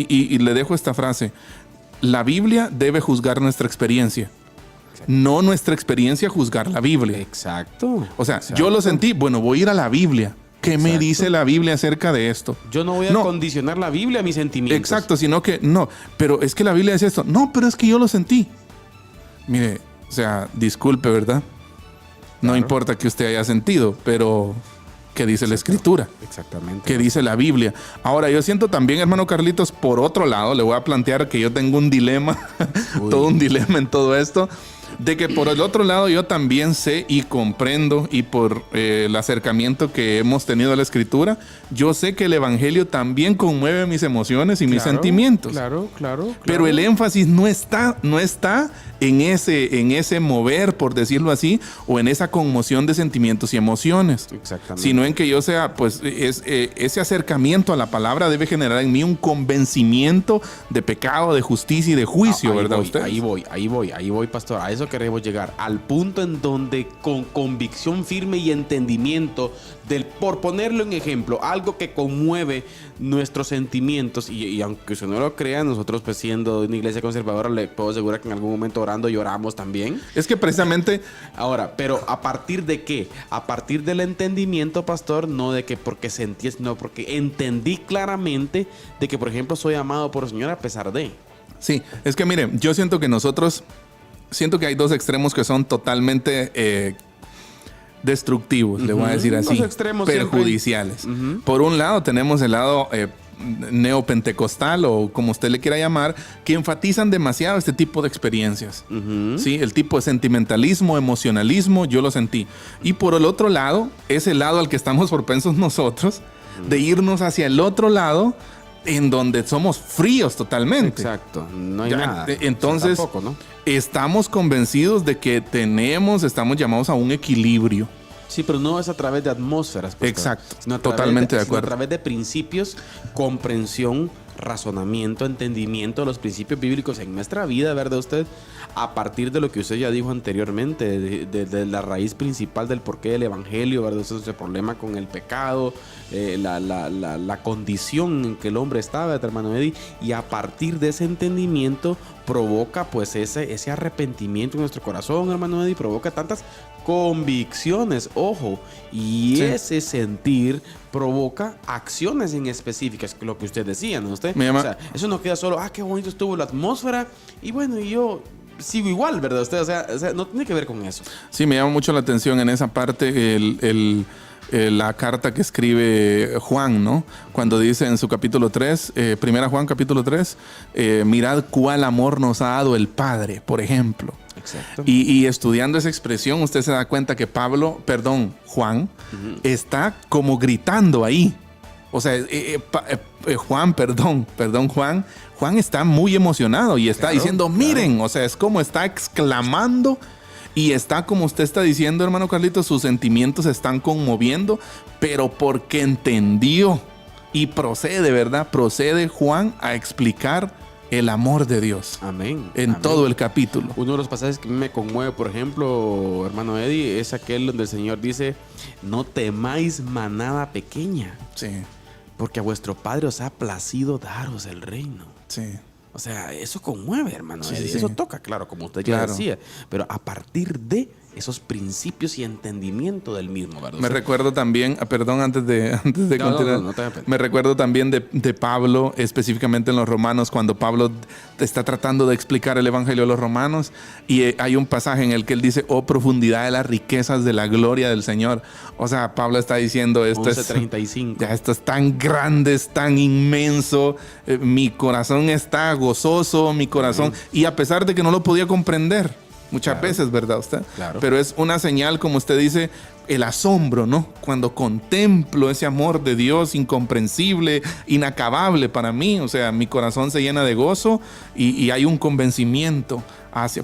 C: Y le dejo esta frase. La Biblia debe juzgar nuestra experiencia. No nuestra experiencia juzgar la Biblia.
B: Exacto.
C: O sea,
B: Exacto.
C: yo lo sentí. Bueno, voy a ir a la Biblia. ¿Qué me dice la Biblia acerca de esto?
B: Yo no voy a condicionar la Biblia a mis sentimientos.
C: Exacto, sino que no. Pero es que la Biblia dice esto. No, pero es que yo lo sentí. Mire, o sea, disculpe, ¿verdad? No importa que usted haya sentido, pero ¿qué dice la Escritura?
B: Exactamente.
C: ¿Qué dice la Biblia? Ahora, yo siento también, hermano Carlitos, por otro lado, le voy a plantear que yo tengo un dilema, todo un dilema en todo esto, de que por el otro lado yo también sé y comprendo, y por el acercamiento que hemos tenido a la Escritura, yo sé que el Evangelio también conmueve mis emociones y mis sentimientos.
B: Claro.
C: Pero el énfasis no está en ese mover, por decirlo así, o en esa conmoción de sentimientos y emociones.
B: Exactamente.
C: Sino en que yo sea, pues, ese acercamiento a la palabra debe generar en mí un convencimiento de pecado, de justicia y de juicio,
B: ahí
C: ¿verdad?
B: voy,
C: Usted.
B: Ahí voy, pastor. A eso queremos llegar. Al punto en donde con convicción firme y entendimiento por ponerlo en ejemplo, algo que conmueve nuestros sentimientos, y aunque usted no lo crea, nosotros pues siendo una iglesia conservadora le puedo asegurar que en algún momento orando lloramos también.
C: Es que precisamente...
B: Ahora, pero ¿a partir de qué? A partir del entendimiento, pastor, no de que porque sentí, sino porque entendí claramente de que, por ejemplo, soy amado por el Señor a pesar de.
C: Sí, es que mire, yo siento que hay dos extremos que son totalmente destructivos, le voy a decir así,
B: Los extremos
C: perjudiciales. Por un lado tenemos el lado neopentecostal, o como usted le quiera llamar, que enfatizan demasiado este tipo de experiencias. ¿Sí? El tipo de sentimentalismo, emocionalismo, yo lo sentí. Y por el otro lado, es el lado al que estamos propensos nosotros, de irnos hacia el otro lado, en donde somos fríos totalmente.
B: Exacto, no hay
C: Ya,
B: nada.
C: entonces,
B: Tampoco, ¿no?
C: estamos convencidos de que estamos llamados a un equilibrio.
B: Sí, pero no es a través de atmósferas. pastor,
C: Exacto,
B: sino a través
C: totalmente de
B: sino
C: acuerdo.
B: a través de principios, comprensión, razonamiento, entendimiento de los principios bíblicos en nuestra vida, ¿verdad usted? A partir de lo que usted ya dijo anteriormente, de la raíz principal del porqué del evangelio, ¿verdad? Ese problema con el pecado, la condición en que el hombre estaba, hermano Eddie, y a partir de ese entendimiento provoca pues ese arrepentimiento en nuestro corazón, hermano Eddie, provoca tantas convicciones, ojo, y
C: Sí.
B: ese sentir provoca acciones en específicas, lo que usted decía, ¿no? Usted,
C: Me llama-
B: o sea, eso no queda solo, qué bonito estuvo la atmósfera, y bueno, y yo sigo igual, ¿verdad? Usted, o sea, no tiene que ver con eso.
C: Sí, me llama mucho la atención en esa parte la carta que escribe Juan, ¿no? Cuando dice en su capítulo 3, primera Juan capítulo 3, mirad cuál amor nos ha dado el Padre, por ejemplo.
B: Exacto.
C: Y estudiando esa expresión, usted se da cuenta que Juan, está como gritando ahí. O sea, Juan está muy emocionado y está diciendo, miren, o sea, es como está exclamando y está, como usted está diciendo, hermano Carlitos, sus sentimientos se están conmoviendo, pero porque entendió y procede Juan a explicar el amor de Dios.
B: Amén.
C: En
B: Amén.
C: todo el capítulo.
B: Uno de los pasajes que me conmueve, por ejemplo, hermano Eddie, es aquel donde el Señor dice, no temáis manada pequeña,
C: Sí,
B: porque a vuestro Padre os ha placido daros el reino.
C: sí.
B: O sea, eso conmueve, hermano
C: Sí,
B: Eddie.
C: sí,
B: Eso
C: sí.
B: toca, claro, como usted ya
C: Claro.
B: decía. Pero a partir de esos principios y entendimiento del mismo, ¿verdad?
C: Me recuerdo también, perdón, antes de continuar,
B: no te hagas pena.
C: me recuerdo también de Pablo, específicamente en los Romanos, cuando Pablo está tratando de explicar el Evangelio a los romanos, y hay un pasaje en el que él dice, oh profundidad de las riquezas de la gloria del Señor. O sea, Pablo está diciendo, esto
B: 11:35.
C: esto es tan grande, es tan inmenso, mi corazón está gozoso, mi corazón, y a pesar de que no lo podía comprender, muchas veces, ¿verdad usted?
B: Claro.
C: Pero es una señal, como usted dice, el asombro, ¿no? Cuando contemplo ese amor de Dios incomprensible, inacabable para mí, o sea, mi corazón se llena de gozo y hay un convencimiento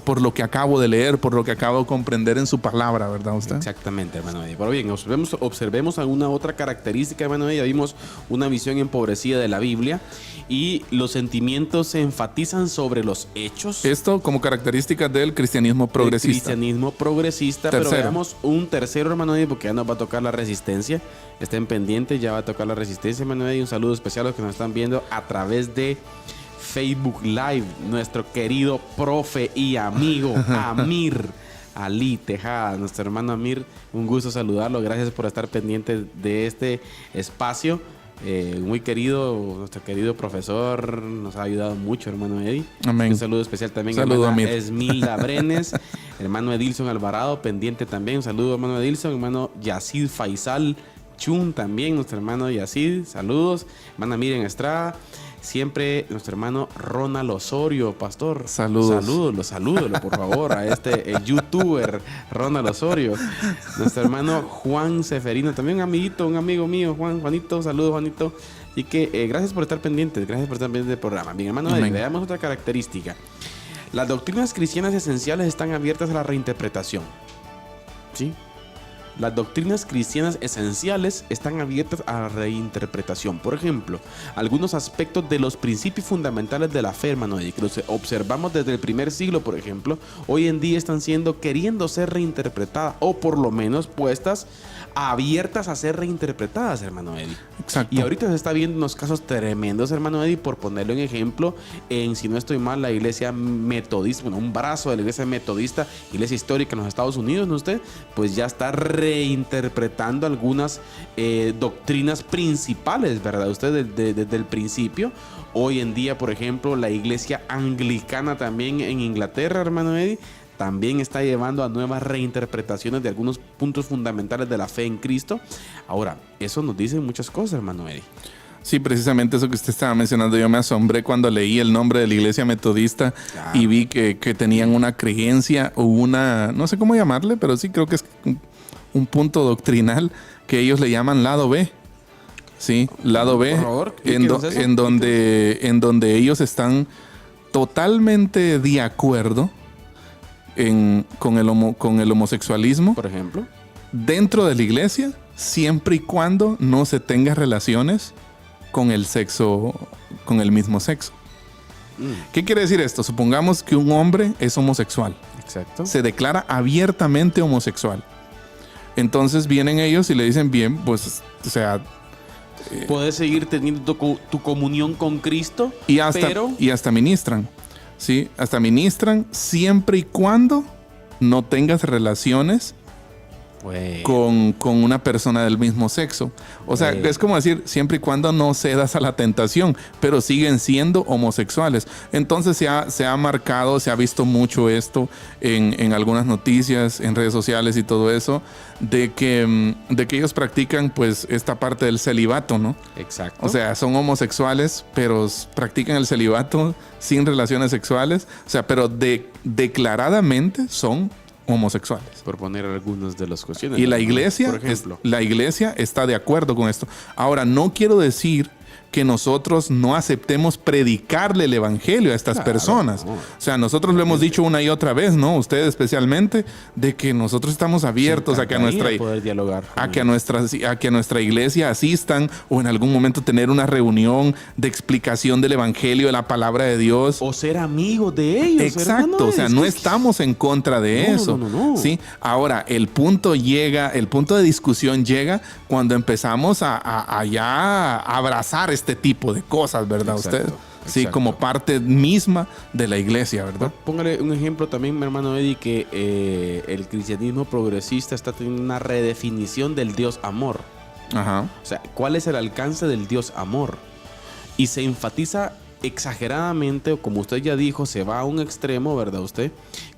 C: por lo que acabo de leer, por lo que acabo de comprender en su palabra, ¿verdad usted?
B: Exactamente, hermano Eddie. Pero bien, observemos alguna otra característica, hermano Eddie. Ya vimos una visión empobrecida de la Biblia y los sentimientos se enfatizan sobre los hechos.
C: Esto como características del cristianismo progresista.
B: El cristianismo progresista.
C: Tercero.
B: Pero veamos un tercero, hermano Eddie, porque ya nos va a tocar la resistencia. Estén pendientes, ya va a tocar la resistencia, hermano Eddie. Un saludo especial a los que nos están viendo a través de Facebook Live, nuestro querido profe y amigo Amir Ali Tejada, nuestro hermano Amir, un gusto saludarlo, gracias por estar pendiente de este espacio, muy querido, nuestro querido profesor, nos ha ayudado mucho, hermano Eddie.
C: Amén.
B: Un saludo especial también a
C: Saludo,
B: hermana
C: Amir.
B: Esmilda Brenes, hermano Edilson Alvarado, pendiente también, un saludo hermano Edilson, hermano Yacid Faisal Chun también, nuestro hermano Yacid, saludos, hermana Miriam Estrada. Siempre nuestro hermano Ronald Osorio, pastor.
C: Saludos.
B: Salúdelo, por favor, a este youtuber Ronald Osorio. Nuestro hermano Juan Seferino, también un amiguito, un amigo mío, Juanito, saludos, Juanito. Así que gracias por estar pendientes, del programa. Bien, hermano, veamos otra característica. Las doctrinas cristianas esenciales están abiertas a la reinterpretación. ¿Sí? Las doctrinas cristianas esenciales están abiertas a la reinterpretación. Por ejemplo, algunos aspectos de los principios fundamentales de la fe, hermano, y que los observamos desde el primer siglo, por ejemplo, hoy en día están queriendo ser reinterpretadas, o por lo menos puestas abiertas a ser reinterpretadas, hermano Eddie.
C: Exacto.
B: Y ahorita se está viendo unos casos tremendos, hermano Eddie, por ponerlo en ejemplo, si no estoy mal, la iglesia metodista, bueno, un brazo de la iglesia metodista, iglesia histórica en los Estados Unidos, ¿no usted? Pues ya está reinterpretando algunas doctrinas principales, ¿verdad? Usted desde el principio. Hoy en día, por ejemplo, la iglesia anglicana también en Inglaterra, hermano Eddie, también está llevando a nuevas reinterpretaciones de algunos puntos fundamentales de la fe en Cristo. Ahora, eso nos dice muchas cosas, hermano Eddie.
C: Sí, precisamente eso que usted estaba mencionando. Yo me asombré cuando leí el nombre de la iglesia metodista y vi que tenían una creencia o una, no sé cómo llamarle, pero sí creo que es un punto doctrinal que ellos le llaman lado B. Sí, lado B,
B: Por favor,
C: en donde ellos están totalmente de acuerdo con el homosexualismo,
B: Por ejemplo.
C: dentro de la iglesia, siempre y cuando no se tenga relaciones con el mismo sexo. ¿Qué quiere decir esto? Supongamos que un hombre es homosexual.
B: Exacto.
C: Se declara abiertamente homosexual. Entonces vienen ellos y le dicen, bien, pues, o sea...
B: Puedes seguir teniendo tu comunión con Cristo,
C: y hasta ministran. Sí, hasta ministran siempre y cuando no tengas relaciones con una persona del mismo sexo. O sea, es como decir, siempre y cuando no cedas a la tentación, pero siguen siendo homosexuales. Entonces se ha marcado, se ha visto mucho esto en algunas noticias, en redes sociales y todo eso, de que ellos practican pues esta parte del celibato, ¿no?
B: Exacto.
C: O sea, son homosexuales, pero practican el celibato sin relaciones sexuales. O sea, pero declaradamente son homosexuales.
B: Por poner algunos de los cuestiones.
C: Y la iglesia,
B: por ejemplo.
C: la iglesia está de acuerdo con esto. Ahora, no quiero decir que nosotros no aceptemos predicarle el evangelio a estas personas. No. O sea, nosotros lo hemos dicho una y otra vez, ¿no? Ustedes especialmente, de que nosotros estamos abiertos a que
B: poder dialogar,
C: a que nuestra iglesia asistan o en algún momento tener una reunión de explicación del evangelio, de la palabra de Dios.
B: O ser amigos de ellos.
C: Exacto, o sea, no estamos en contra de eso. No. ¿Sí? Ahora, el punto de discusión llega cuando empezamos a ya abrazar este tipo de cosas, ¿verdad?
B: Exacto.
C: Usted. sí,
B: Exacto.
C: como parte misma de la iglesia, ¿verdad?
B: Póngale un ejemplo también, mi hermano Eddie, que el cristianismo progresista está teniendo una redefinición del Dios amor.
C: Ajá.
B: O sea, ¿cuál es el alcance del Dios amor? Y se enfatiza exageradamente, o como usted ya dijo, se va a un extremo, ¿verdad usted?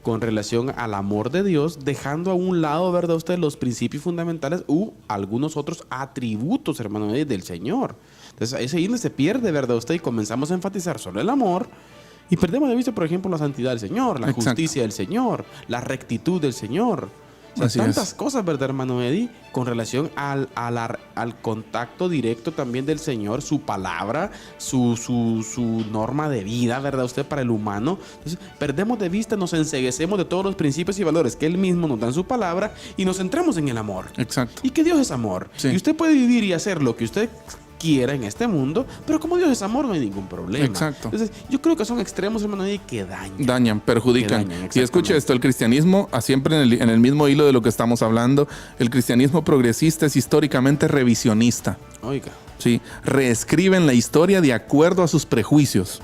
B: Con relación al amor de Dios, dejando a un lado, ¿verdad usted? Los principios fundamentales u algunos otros atributos, hermano Eddie, del Señor. Entonces, ese ahí se pierde, ¿verdad usted? Y comenzamos a enfatizar solo el amor. Y perdemos de vista, por ejemplo, la santidad del Señor, la
C: Exacto.
B: justicia del Señor, la rectitud del Señor. O sea,
C: Así
B: tantas
C: es.
B: cosas, ¿verdad, hermano Eddie? Con relación al contacto directo también del Señor, su palabra, su norma de vida, ¿verdad? Usted para el humano. Entonces, perdemos de vista, nos enceguecemos de todos los principios y valores que Él mismo nos da en su palabra y nos centramos en el amor.
C: Exacto.
B: Y que Dios es amor.
C: Sí.
B: Y usted puede vivir y hacer lo que usted quiera en este mundo, pero como Dios es amor, no hay ningún problema.
C: Exacto.
B: Entonces, yo creo que son extremos, hermano, y que dañan.
C: Dañan, perjudican.
B: Que dañan,
C: Y escuche
B: exactamente.
C: esto, el cristianismo, siempre en el mismo hilo de lo que estamos hablando, el cristianismo progresista es históricamente revisionista.
B: Oiga.
C: ¿Sí? Reescriben la historia de acuerdo a sus prejuicios.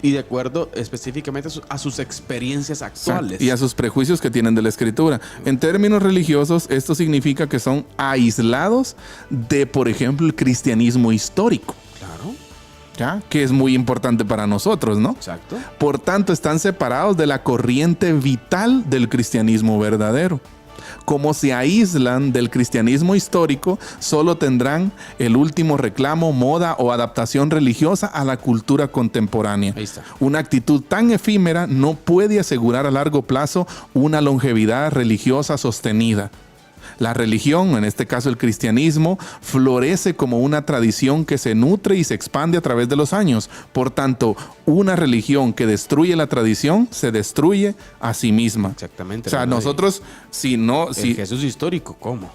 B: Y de acuerdo específicamente a sus experiencias actuales.
C: Y a sus prejuicios que tienen de la escritura. En términos religiosos, esto significa que son aislados de, por ejemplo, el cristianismo histórico,
B: Claro,
C: ¿ya? Que es muy importante para nosotros, ¿no?
B: exacto.
C: Por tanto, están separados de la corriente vital del cristianismo verdadero. Como se aíslan del cristianismo histórico, solo tendrán el último reclamo, moda o adaptación religiosa a la cultura contemporánea.
B: Ahí está.
C: Una actitud tan efímera no puede asegurar a largo plazo una longevidad religiosa sostenida. La religión, en este caso el cristianismo, florece como una tradición que se nutre y se expande a través de los años. Por tanto, una religión que destruye la tradición se destruye a sí misma.
B: Exactamente.
C: O sea,
B: hermano.
C: nosotros, si no,
B: El
C: si
B: Jesús histórico, ¿cómo?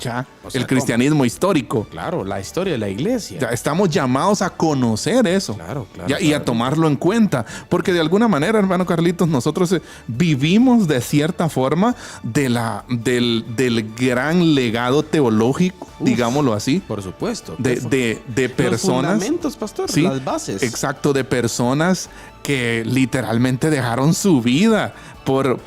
C: ya,
B: O sea,
C: el cristianismo histórico,
B: Claro, la historia de la iglesia.
C: ya estamos llamados a conocer eso.
B: Claro, claro.
C: Ya, y a
B: claro.
C: tomarlo en cuenta, porque de alguna manera, hermano Carlitos, nosotros vivimos de cierta forma del gran legado teológico, digámoslo así,
B: Por supuesto.
C: de
B: Los
C: personas.
B: fundamentos, pastor,
C: Sí,
B: las bases.
C: Exacto, de personas que literalmente dejaron su vida por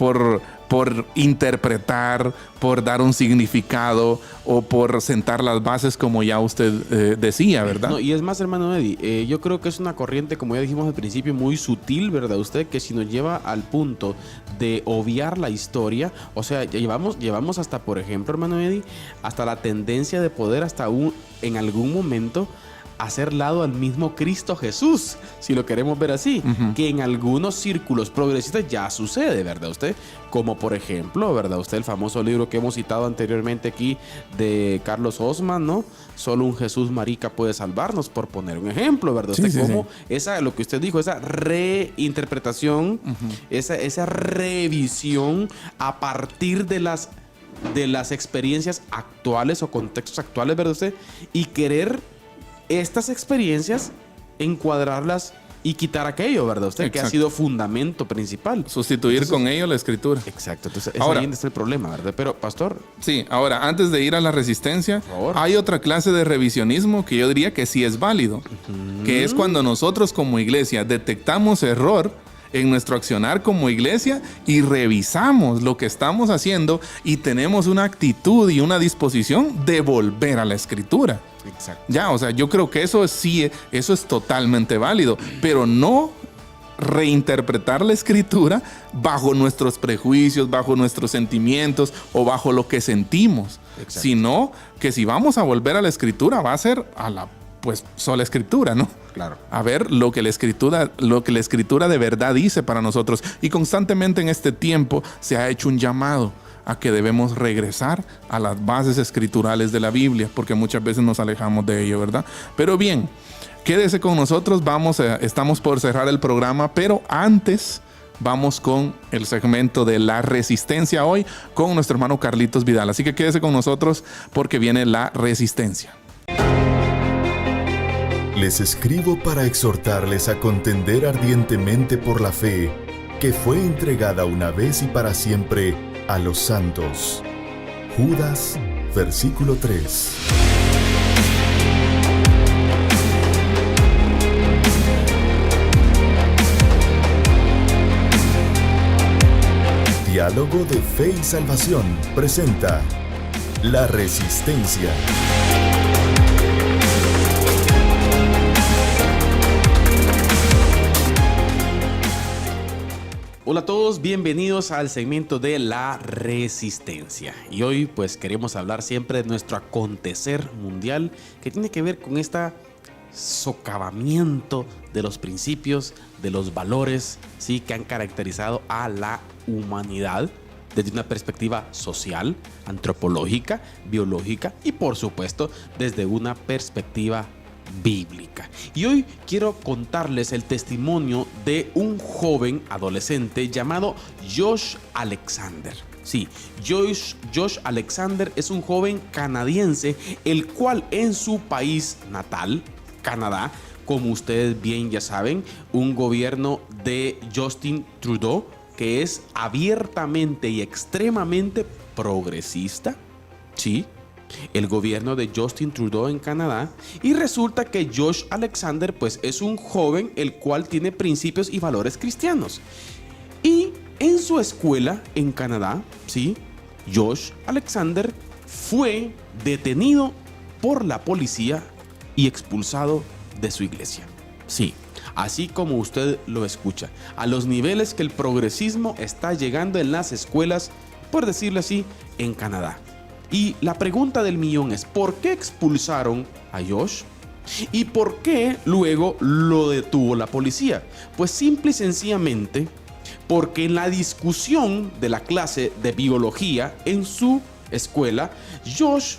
C: interpretar, por dar un significado o por sentar las bases, como ya usted decía, ¿verdad?
B: No, y es más, hermano Eddie, yo creo que es una corriente, como ya dijimos al principio, muy sutil, ¿verdad? Usted, que si nos lleva al punto de obviar la historia, o sea, llevamos hasta, por ejemplo, hermano Eddie, hasta la tendencia de poder en algún momento hacer lado al mismo Cristo Jesús, si lo queremos ver así, que en algunos círculos progresistas ya sucede, ¿verdad usted? Como por ejemplo, ¿verdad usted? El famoso libro que hemos citado anteriormente aquí de Carlos Osman, ¿no? Solo un Jesús marica puede salvarnos, por poner un ejemplo, ¿verdad usted?
C: Sí, sí,
B: Como lo que usted dijo, esa reinterpretación, esa revisión a partir de las experiencias actuales o contextos actuales, ¿verdad usted? Y querer estas experiencias, encuadrarlas y quitar aquello, ¿verdad usted? Que ha
C: Exacto.
B: sido fundamento principal.
C: Sustituir
B: Entonces,
C: con ello la escritura.
B: Exacto. Entonces, es
C: Ahora-
B: ahí donde está el problema, ¿verdad? Pero, pastor,
C: Sí, ahora, antes de ir a la resistencia,
B: favor.
C: hay otra clase de revisionismo que yo diría que sí es válido, que es cuando nosotros como iglesia detectamos error en nuestro accionar como iglesia y revisamos lo que estamos haciendo y tenemos una actitud y una disposición de volver a la escritura.
B: exacto.
C: Ya, o sea, yo creo que eso es totalmente válido, pero no reinterpretar la escritura bajo nuestros prejuicios, bajo nuestros sentimientos o bajo lo que sentimos,
B: Exacto.
C: sino que si vamos a volver a la escritura va a ser a la sola escritura, ¿no?
B: Claro.
C: A ver lo que la escritura de verdad dice para nosotros. Y constantemente en este tiempo se ha hecho un llamado a que debemos regresar a las bases escriturales de la Biblia, porque muchas veces nos alejamos de ello, ¿verdad? Pero bien, quédese con nosotros, estamos por cerrar el programa, pero antes vamos con el segmento de la resistencia hoy con nuestro hermano Carlitos Vidal. Así que quédese con nosotros porque viene la resistencia.
A: Les escribo para exhortarles a contender ardientemente por la fe, que fue entregada una vez y para siempre a los santos. Judas, versículo 3. Diálogo de Fe y Salvación presenta La Resistencia.
B: Hola a todos, bienvenidos al segmento de La Resistencia. Y hoy pues queremos hablar siempre de nuestro acontecer mundial que tiene que ver con este socavamiento de los principios, de los valores, ¿sí?, que han caracterizado a la humanidad desde una perspectiva social, antropológica, biológica y por supuesto desde una perspectiva bíblica. Y hoy quiero contarles el testimonio de un joven adolescente llamado Josh Alexander. Sí, Josh Alexander es un joven canadiense, el cual en su país natal, Canadá, como ustedes bien ya saben, un gobierno de Justin Trudeau que es abiertamente y extremadamente progresista, ¿sí? El gobierno de Justin Trudeau en Canadá, y resulta que Josh Alexander pues es un joven el cual tiene principios y valores cristianos. Y en su escuela en Canadá, ¿sí?, Josh Alexander fue detenido por la policía y expulsado de su iglesia. Sí, así como usted lo escucha, a los niveles que el progresismo está llegando en las escuelas, por decirlo así, en Canadá. Y la pregunta del millón es, ¿por qué expulsaron a Josh? ¿Y por qué luego lo detuvo la policía? Pues simple y sencillamente porque en la discusión de la clase de biología en su escuela, Josh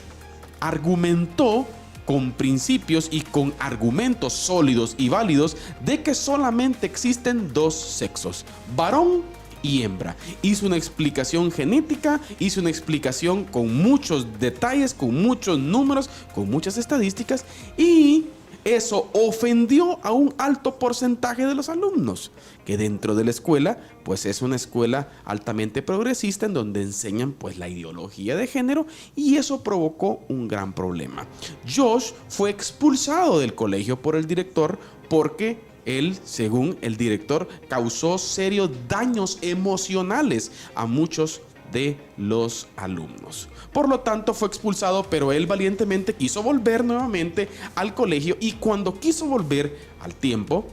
B: argumentó con principios y con argumentos sólidos y válidos de que solamente existen dos sexos, varón y hembra. Hizo una explicación genética, hizo una explicación con muchos detalles, con muchos números, con muchas estadísticas, y eso ofendió a un alto porcentaje de los alumnos, que dentro de la escuela pues es una escuela altamente progresista en donde enseñan pues la ideología de género, y eso provocó un gran problema. Josh fue expulsado del colegio por el director porque él, según el director, causó serios daños emocionales a muchos de los alumnos. Por lo tanto, fue expulsado, pero él valientemente quiso volver nuevamente al colegio, y cuando quiso volver al tiempo,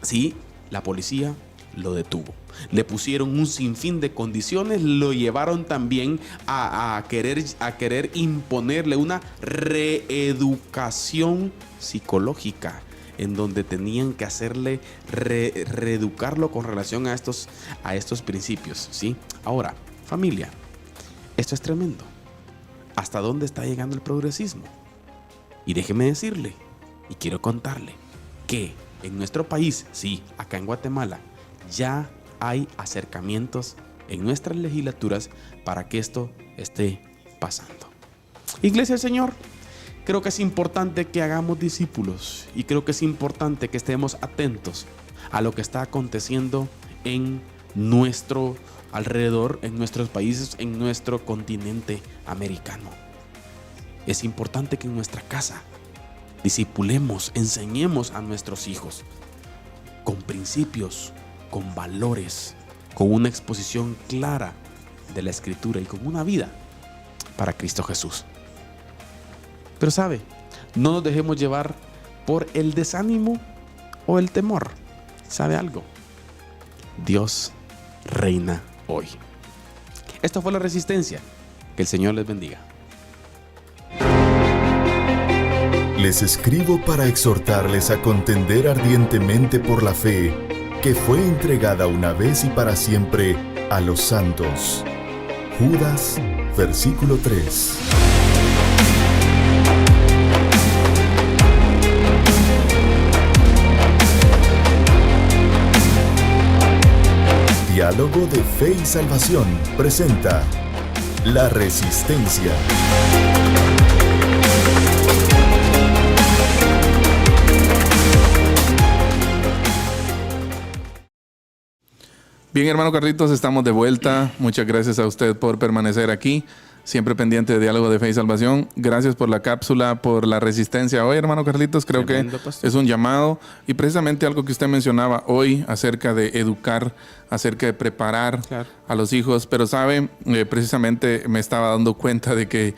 B: sí, la policía lo detuvo. Le pusieron un sinfín de condiciones, lo llevaron también a querer imponerle una reeducación psicológica, en donde tenían que hacerle reeducarlo con relación a estos principios, ¿sí? Ahora, familia, esto es tremendo. ¿Hasta dónde está llegando el progresismo? Y déjeme decirle, y quiero contarle, que en nuestro país, sí, acá en Guatemala, ya hay acercamientos en nuestras legislaturas para que esto esté pasando. Iglesia del Señor, creo que es importante que hagamos discípulos, y creo que es importante que estemos atentos a lo que está aconteciendo en nuestro alrededor, en nuestros países, en nuestro continente americano. Es importante que en nuestra casa discipulemos, enseñemos a nuestros hijos con principios, con valores, con una exposición clara de la Escritura y con una vida para Cristo Jesús. Pero sabe, no nos dejemos llevar por el desánimo o el temor. ¿Sabe algo? Dios reina hoy. Esto fue La Resistencia. Que el Señor les bendiga.
A: Les escribo para exhortarles a contender ardientemente por la fe que fue entregada una vez y para siempre a los santos. Judas, versículo 3. Diálogo de Fe y Salvación presenta La Resistencia.
C: Bien, hermano Carlitos, estamos de vuelta. Muchas gracias a usted por permanecer aquí. siempre pendiente de Diálogo de Fe y Salvación. Gracias por la cápsula, por la resistencia hoy, hermano Carlitos. Creo
B: Tremendo,
C: que
B: pastor.
C: es un llamado y precisamente algo que usted mencionaba hoy acerca de educar, acerca de preparar
B: Claro.
C: a los hijos. Pero sabe, precisamente me estaba dando cuenta de que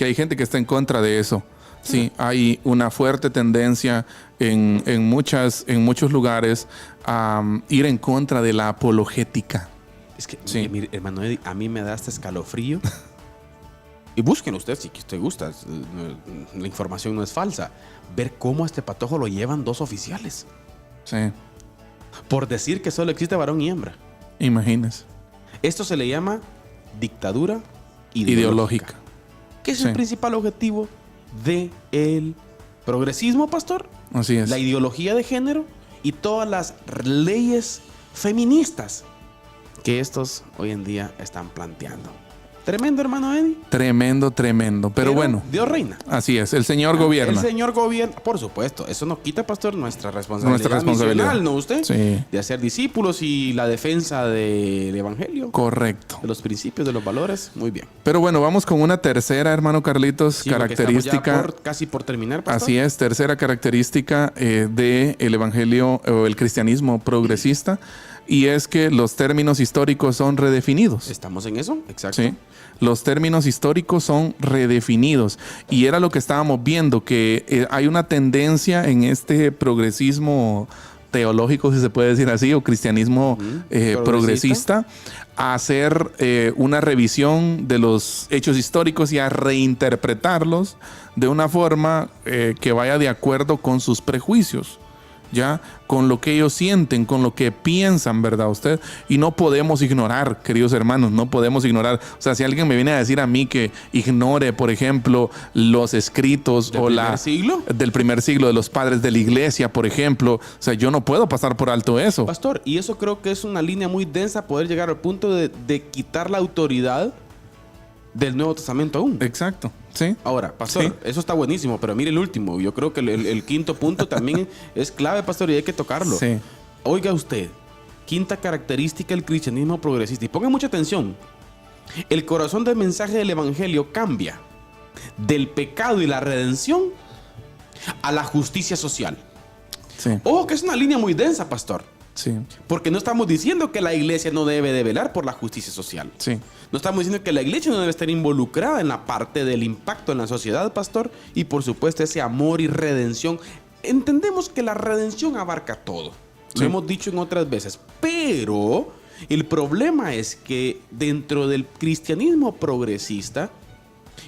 C: hay gente que está en contra de eso. Sí, hay una fuerte tendencia en muchos lugares a ir en contra de la apologética.
B: Es que,
C: Sí.
B: mire, hermano Eddie, a mí me da este escalofrío. Y búsquenlo usted si usted gusta. La información no es falsa. Ver cómo a este patojo lo llevan 2 oficiales.
C: Sí,
B: Por decir que solo existe varón y hembra.
C: imagínese.
B: Esto se le llama dictadura
C: Ideológica.
B: ¿Qué es
C: Sí.
B: el principal objetivo del progresismo, pastor?
C: Así es.
B: La ideología de género y todas las leyes feministas que estos hoy en día están planteando. Tremendo, hermano Eddie.
C: Tremendo, tremendo. Pero bueno,
B: Dios reina.
C: así es. El Señor gobierna.
B: El Señor gobierna, por supuesto. Eso no quita, pastor, nuestra responsabilidad,
C: Nuestra responsabilidad.
B: misional, ¿no usted?
C: Sí.
B: De hacer discípulos y la defensa del evangelio,
C: Correcto.
B: de los principios, de los valores. Muy bien.
C: Pero bueno, vamos con una tercera, hermano Carlitos,
B: Sí, porque estamos ya
C: característica.
B: casi por terminar, pastor.
C: Así es, tercera característica del evangelio o el cristianismo progresista, y es que los términos históricos son redefinidos.
B: ¿Estamos en eso? Exacto.
C: Sí. Los términos históricos son redefinidos. Y era lo que estábamos viendo, que hay una tendencia en este progresismo teológico, si se puede decir así, o cristianismo progresista, a hacer una revisión de los hechos históricos y a reinterpretarlos de una forma que vaya de acuerdo con sus prejuicios. ¿Ya? Con lo que ellos sienten, con lo que piensan, ¿verdad? Usted. Y no podemos ignorar, queridos hermanos, no podemos ignorar. O sea, si alguien me viene a decir a mí que ignore, por ejemplo, los escritos
B: ¿Del primer siglo?
C: del primer siglo de los padres de la iglesia, por ejemplo, o sea, yo no puedo pasar por alto eso.
B: Pastor, y eso creo que es una línea muy densa poder llegar al punto de quitar la autoridad del Nuevo Testamento aún.
C: Exacto, sí.
B: Ahora, pastor,
C: Sí.
B: eso está buenísimo, pero mire el último. Yo creo que el quinto punto también es clave, pastor, y hay que tocarlo.
C: Sí.
B: Oiga usted, quinta característica del cristianismo progresista. Y ponga mucha atención. El corazón del mensaje del evangelio cambia del pecado y la redención a la justicia social.
C: Sí,
B: Ojo que es una línea muy densa, pastor.
C: sí,
B: Porque no estamos diciendo que la iglesia no debe de velar por la justicia social.
C: sí.
B: No estamos diciendo que la iglesia no debe estar involucrada en la parte del impacto en la sociedad, pastor. Y por supuesto ese amor y redención. Entendemos que la redención abarca todo.
C: Sí.
B: Lo hemos dicho en otras veces. Pero el problema es que dentro del cristianismo progresista,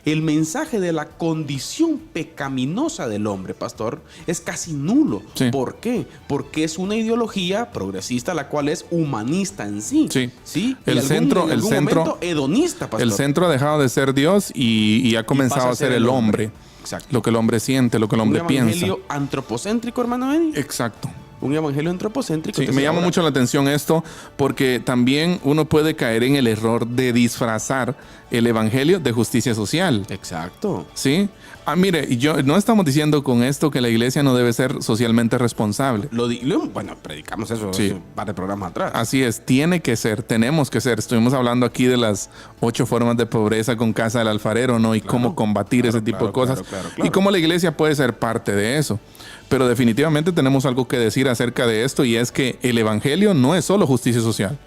B: el mensaje de la condición pecaminosa del hombre, pastor, es casi nulo.
C: Sí.
B: ¿Por qué? Porque es una ideología progresista la cual es humanista en sí.
C: Sí.
B: ¿Sí?
C: El
B: Y
C: centro-
B: en
C: el
B: algún
C: centro-
B: momento hedonista, pastor.
C: El centro ha dejado de ser Dios y ha comenzado a ser el hombre.
B: Exacto.
C: Lo que el hombre siente, lo que el hombre
B: Un
C: piensa.
B: evangelio antropocéntrico, hermano Eddie.
C: Exacto.
B: Un evangelio antropocéntrico.
C: Sí,
B: Entonces,
C: me llama
B: ahora-
C: mucho la atención esto porque también uno puede caer en el error de disfrazar el evangelio de justicia social.
B: Exacto.
C: ¿Sí? Mire, no estamos diciendo con esto que la iglesia no debe ser socialmente responsable.
B: Bueno, predicamos eso
C: Sí.
B: hace un par de programas atrás.
C: Así es, tiene que ser, tenemos que ser. Estuvimos hablando aquí de las 8 formas de pobreza con casa del alfarero, ¿no? Y cómo combatir ese tipo de cosas.
B: claro.
C: Y cómo la iglesia puede ser parte de eso. Pero definitivamente tenemos algo que decir acerca de esto y es que el evangelio no es solo justicia social.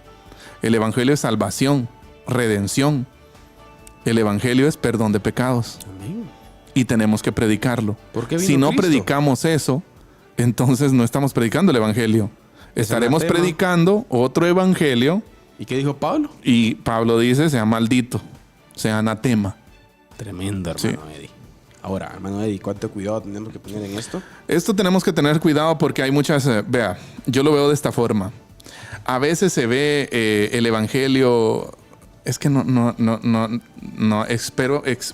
C: El evangelio es salvación, redención. El evangelio es perdón de pecados.
B: Amén.
C: Y tenemos que predicarlo.
B: ¿Por qué vino
C: Si no
B: Cristo?
C: predicamos eso, entonces no estamos predicando el evangelio. Estaremos
B: anatema.
C: predicando otro evangelio
B: ¿Y qué dijo Pablo?
C: y Pablo dice, sea maldito, sea anatema.
B: Tremendo, hermano Eddie. Ahora, hermano Eddie, ¿cuánto cuidado tenemos que poner en esto?
C: Esto tenemos que tener cuidado porque hay muchas... vea, yo lo veo de esta forma. A veces se ve el evangelio... Es que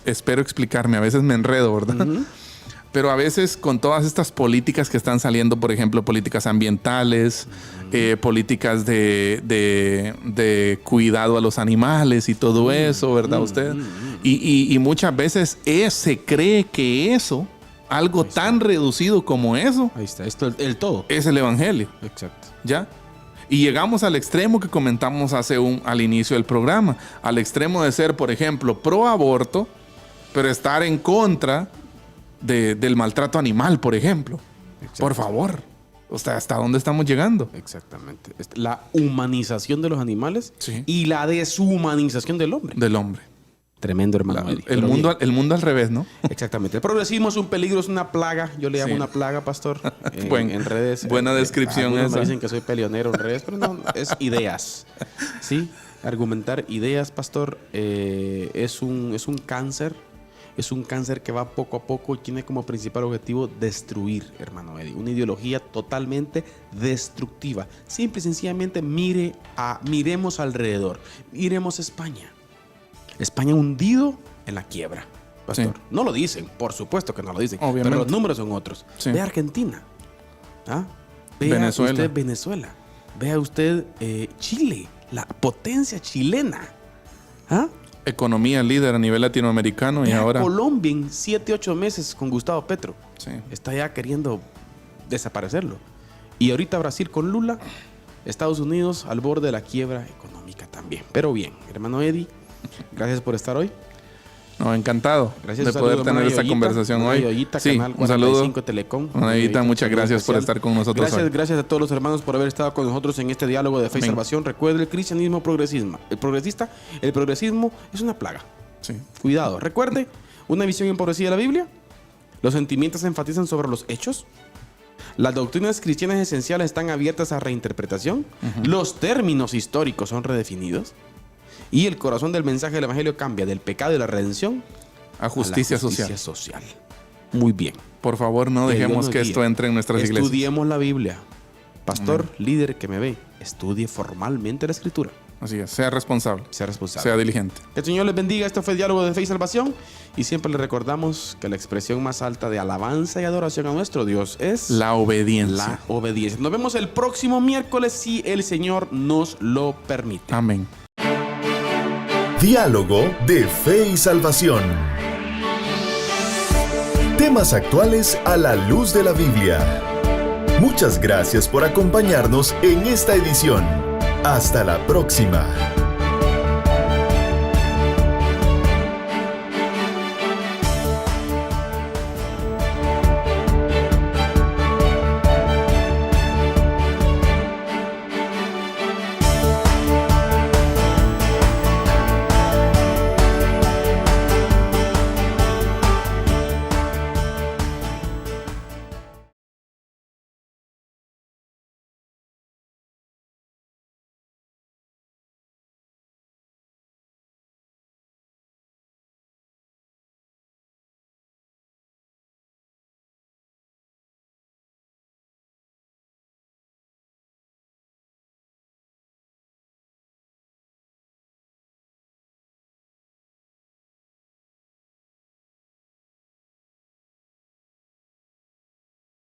C: espero explicarme. A veces me enredo, ¿verdad? Pero a veces con todas estas políticas que están saliendo, por ejemplo, políticas ambientales, políticas de cuidado a los animales y todo eso, ¿verdad usted? Y muchas veces se cree que eso, algo tan reducido como eso,
B: Ahí está, esto el todo.
C: es el evangelio,
B: Exacto.
C: ¿ya? Y llegamos al extremo que comentamos al inicio del programa, al extremo de ser, por ejemplo, pro aborto, pero estar en contra del maltrato animal, por ejemplo. Por favor. O sea, ¿hasta dónde estamos llegando?
B: Exactamente. La humanización de los animales
C: Sí.
B: y la deshumanización del hombre.
C: Del hombre.
B: Tremendo, hermano Eddie.
C: El mundo al revés, ¿no?
B: Exactamente. El progresismo es un peligro, es una plaga. Yo le llamo
C: Sí.
B: una plaga, pastor.
C: Buen-
B: En redes.
C: buena descripción
B: algunos
C: esa.
B: me dicen que soy peleonero en redes, pero no, es ideas. ¿Sí? Argumentar ideas, pastor, es un cáncer. Es un cáncer que va poco a poco y tiene como principal objetivo destruir, hermano Eddie. Una ideología totalmente destructiva. Simple y sencillamente miremos alrededor. Miremos España. España hundido en la quiebra, pastor.
C: Sí.
B: No lo dicen, por supuesto que no lo dicen.
C: Obviamente.
B: Pero los números son otros.
C: Sí.
B: Ve Argentina. ¿Ah? Vea
C: Venezuela.
B: usted Venezuela. Vea usted Chile, la potencia chilena. ¿Ah?
C: Economía líder a nivel latinoamericano y
B: Vea
C: ahora...
B: Colombia en 7, 8 meses con Gustavo Petro.
C: Sí.
B: Está ya queriendo desaparecerlo. Y ahorita Brasil con Lula, Estados Unidos al borde de la quiebra económica también. Pero bien, hermano Eddie, gracias por estar hoy.
C: No, encantado
B: Gracias,
C: de
B: un
C: poder
B: saludo,
C: tener
B: Mona
C: esta
B: Yoyita,
C: conversación
B: Mona
C: hoy.
B: Yoyita,
C: Sí,
B: Canal
C: un saludo.
B: 45 Telecom.
C: Mona Yoyita, muchas
B: saludo
C: gracias por
B: especial.
C: estar con nosotros
B: Gracias,
C: hoy.
B: gracias a todos los hermanos por haber estado con nosotros en este diálogo de fe y
C: Amén.
B: salvación. Recuerde el cristianismo progresismo. El progresismo es una plaga.
C: Sí.
B: Cuidado. Recuerde, una visión empobrecida de la Biblia. Los sentimientos se enfatizan sobre los hechos. Las doctrinas cristianas esenciales están abiertas a reinterpretación. Los términos históricos son redefinidos. Y el corazón del mensaje del Evangelio cambia del pecado y la redención
C: A justicia,
B: a la justicia
C: social.
B: Muy bien.
C: Por favor, no
B: Que Dios
C: dejemos
B: nos
C: que
B: guíe.
C: esto entre en nuestras iglesias.
B: Estudiemos la Biblia. Pastor, líder que me ve, estudie formalmente la Escritura.
C: Así es, sea responsable,
B: Sea responsable.
C: sea diligente.
B: Que el Señor les bendiga. Esto fue Diálogo de Fe y Salvación. Y siempre les recordamos que la expresión más alta de alabanza y adoración a nuestro Dios es
C: La obediencia.
B: la obediencia. Nos vemos el próximo miércoles si el Señor nos lo permite.
C: Amén.
A: Diálogo de Fe y Salvación. Temas actuales a la luz de la Biblia. Muchas gracias por acompañarnos en esta edición. Hasta la próxima.